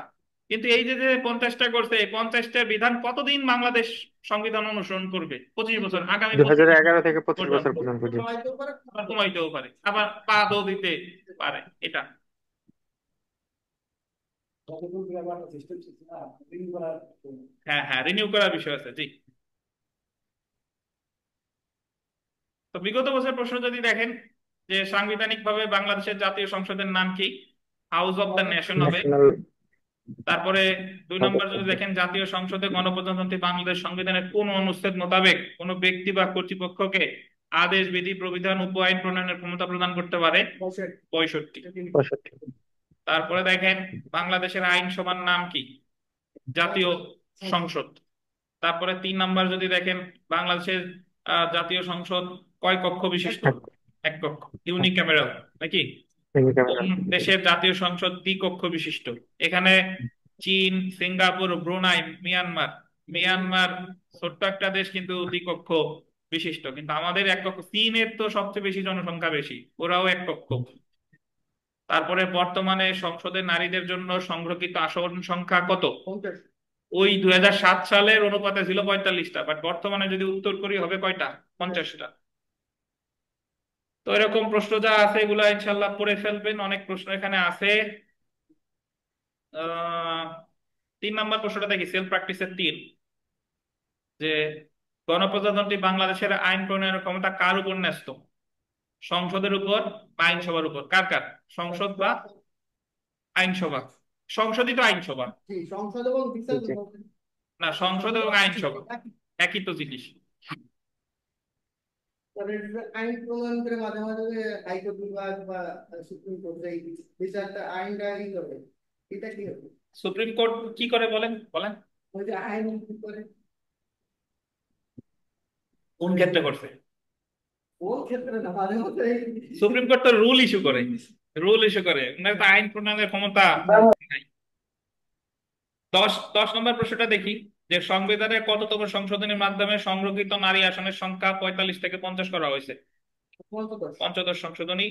কিন্তু এই যে যে 50টা করছে, এই 50টার বিধান কতদিন বাংলাদেশ সংবিধান অনুসরণ করবে? 25 বছর, আগামী 25 বছর 2011 থেকে 25 বছর পর্যন্ত। পর্যন্ত। জি। সবাইতেও পারে। আবার কমাইতেও পারে, আবার বাদও দিতে পারে। এটা হ্যাঁ হ্যাঁ, রিনিউ করার বিষয় আছে। জি। তো বিগত বছর প্রশ্ন যদি দেখেন যে সাংবিধানিক ভাবে বাংলাদেশের জাতীয় সংসদের নাম কি, হাউস অফ দ্য নেশন হবে। ন্যাশনাল। তারপরে 2 নম্বর যদি দেখেন জাতীয় সংসদে গণপ্রজাতন্ত্রী বাংলাদেশ সংবিধানের কোন অনুচ্ছেদ মোতাবেক কোন ব্যক্তি বা কর্তৃপক্ষকে আদেশ, বিধি, প্রবিধান, উপ আইন প্রণয়নের ক্ষমতা প্রদান করতে পারে? 65। 65। তারপরে দেখেন বাংলাদেশের আইনসভার নাম কি? জাতীয় সংসদ। তারপরে 3 নম্বর যদি দেখেন বাংলাদেশের জাতীয় সংসদ কয় কক্ষ বিশিষ্ট? এক কক্ষ, ইউনিক্যামেরাল নাকি? কোন দেশের জাতীয় সংসদ দ্বিকক্ষ বিশিষ্ট? এখানে চীন, সিঙ্গাপুর, ব্রুনাই, মিয়ানমার। মিয়ানমার ছোট্ট একটা দেশ কিন্তু দ্বিকক্ষ বিশিষ্ট, কিন্তু আমাদের এক কক্ষ। চীনের তো সবচেয়ে বেশি জনসংখ্যা বেশি, ওরাও এক কক্ষ। তারপরে বর্তমানে সংসদে নারীদের জন্য সংরক্ষিত আসন সংখ্যা কত? 50। ওই 2007 সালের অনুপাতে ছিল 45টা, বাট বর্তমানে যদি উত্তর করি হবে কয়টা? 50টা। তো এরকম প্রশ্ন যা আছে এগুলা ইনশাল্লাহ পড়ে ফেলবেন, অনেক প্রশ্ন এখানে আছে। আহ 3 নম্বর প্রশ্নটা দেখি, সেলফ প্র্যাকটিসের 3, যে গণপ্রজাতন্ত্রী বাংলাদেশের আইন প্রণয়নের ক্ষমতা কার উপর ন্যস্ত? সংসদের উপর বা আইনসভার উপর? কার কার? সংসদ বা আইনসভা? সংসদই তো আইনসভা। জি, সংসদ এবং বিচার জি। বিভাগ। না, সংসদ এবং আইনসভা একই তো জিনিস। তবে আইন প্রণয়ন করে মাঝে মাঝে যে হাইকোর্ট বিভাগ বা সুপ্রিম কোর্ট এই বিচারটা আইনটা ই করে, এটা কি হবে? সুপ্রিম কোর্ট কি করে বলেন বলেন? ওই যে আইন কি করে, কোন ক্ষেত্রে করছে? কোন ক্ষেত্রে না, মাঝে মাঝে সুপ্রিম কোর্ট তো রুল ইস্যু করে, রুল ইস্যু করে, ওনার তো আইন প্রণয়নের ক্ষমতা নাই। 10 নম্বর প্রশ্নটা দেখি, যে সংবিধানের কততম সংশোধনীর মাধ্যমে সংরক্ষিত নারী আসনের সংখ্যা 45 থেকে 50 করা হয়েছে? পঞ্চদশ। পঞ্চদশ সংশোধনী।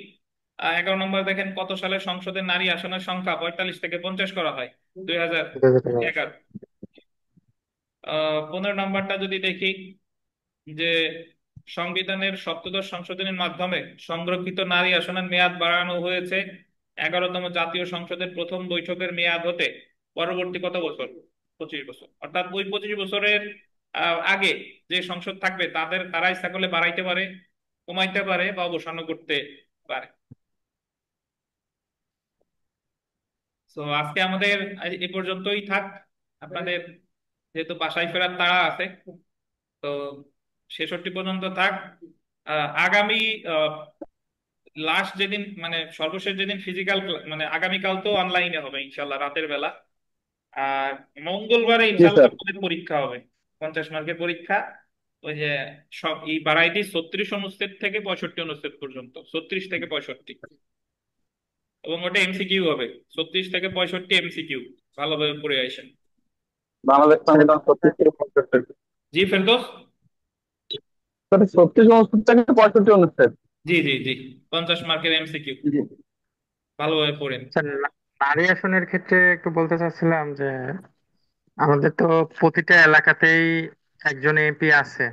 11 নম্বর দেখেন কত সালে সংসদের নারী আসনের সংখ্যা 45 থেকে 50 করা হয়? 2011। 15 নম্বরটা যদি দেখি, যে সংবিধানের সপ্তদশ সংশোধনীর মাধ্যমে সংরক্ষিত নারী আসনের মেয়াদ বাড়ানো হয়েছে 11তম জাতীয় সংসদের প্রথম বৈঠকের মেয়াদ হতে পরবর্তী কত বছর? 25 বছর। অর্থাৎ ওই 25 বছরের আগে যে সংসদ থাকবে তারা ইচ্ছা করলে বাড়াইতে পারে, কমাইতে পারে বা অবসানও করতে পারে। তো আজকে আমাদের এ পর্যন্তই থাক। আপনাদের যেহেতু বাসায় ফেরার তাড়া আছে, তো 66 পর্যন্ত থাক। আগামী লাস্ট যেদিন মানে সর্বশেষ যেদিন ফিজিক্যাল, মানে আগামীকাল তো অনলাইনে হবে ইনশাল্লাহ রাতের বেলা। আর মঙ্গলবারে জি ইনশাল্লাহ স্যার। আপনাদের পরীক্ষা হবে। 50 মার্কের পরীক্ষা। ওই যে সব এই ভ্যারাইটি 36 অনুচ্ছেদ থেকে 65 অনুচ্ছেদ পর্যন্ত, 36 থেকে 65, এবং ওটা এমসিকিউ হবে। 36 থেকে 65 এমসিকিউ, ভালোভাবে পড়ে আসেন। বাংলাদেশ সংবিধান 36 থেকে 65। জি ফেরদৌস। 36 অনুচ্ছেদ থেকে 65 অনুচ্ছেদ। জি জি জি, 50 মার্কের এমসিকিউ, জি। ভালোভাবে পড়েন। আচ্ছা, নারী আসনের ক্ষেত্রে একটু বলতে চাচ্ছিলাম যে আমাদের তো প্রতিটা এলাকাতেই একজন এমপি আছে।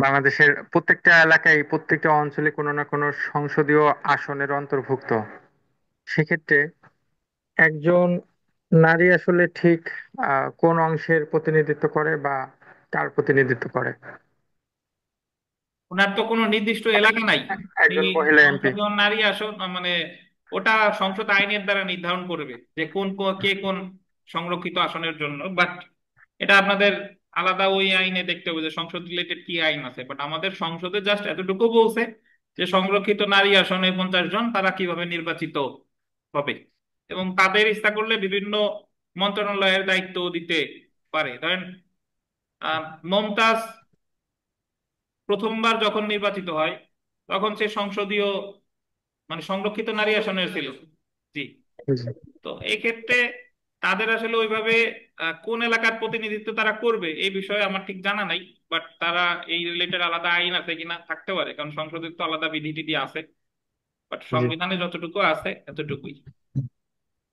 বাংলাদেশের প্রত্যেকটা এলাকায়, প্রত্যেকটা অঞ্চলে কোনো না কোনো সংসদীয় আসনের অন্তর্ভুক্ত। সেক্ষেত্রে একজন নারী আসলে ঠিক কোন অংশের প্রতিনিধিত্ব করে বা কার প্রতিনিধিত্ব করে? ওনার তো কোনো নির্দিষ্ট এলাকা নাই। উনি একজন মহিলা এমপি। সংসদীয় নারী আসন মানে ওটা সংসদ আইনের দ্বারা নির্ধারণ করবে যে কে কোন সংরক্ষিত আসনের জন্য। বাট এটা আপনাদের আলাদা ওই আইনে দেখতে হবে যে সংসদ রিলেটেড কি আইন আছে। বাট আমাদের সংসদে জাস্ট এতটুকু বলছে যে সংরক্ষিত নারী আসনে 50 জন তারা কিভাবে নির্বাচিত হবে, এবং তাদের ইচ্ছা করলে বিভিন্ন মন্ত্রণালয়ের দায়িত্ব দিতে পারে। ধরেন মমতাজ প্রথমবার যখন নির্বাচিত হয় তখন সে সংসদীয় মানে সংরক্ষিত নারী আসনের ছিল। জি। জি। তো এই ক্ষেত্রে তাদের আসলে ওইভাবে কোন এলাকার প্রতিনিধিত্ব তারা করবে এই বিষয়ে আমার ঠিক জানা নাই। বাট তারা এই রিলেটেড আলাদা আইন আছে কিনা থাকতে পারে, কারণ সংসদের তো আলাদা বিধি টিধি আছে। বাট জি। সংবিধানে যতটুকু আছে এতটুকুই।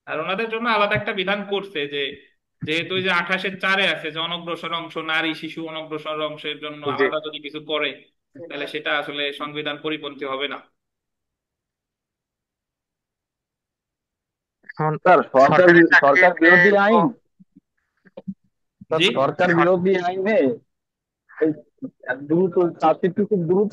আর ওনাদের জন্য আলাদা একটা বিধান করছে যে যেহেতু ওই যে 28-এর 4-এ আছে যে অনগ্রসর অংশ, নারী শিশু অনগ্রসর অংশের জন্য জি। আলাদা যদি কিছু করে তাহলে সেটা আসলে সংবিধান পরিপন্থী হবে না। এখন স্যার সরকারি সরকার চাকরিতে বিরোধী তো আইন, স্যার জি। সরকার বিরোধী আইনে এই দ্রুত চাকরিটি খুব দ্রুত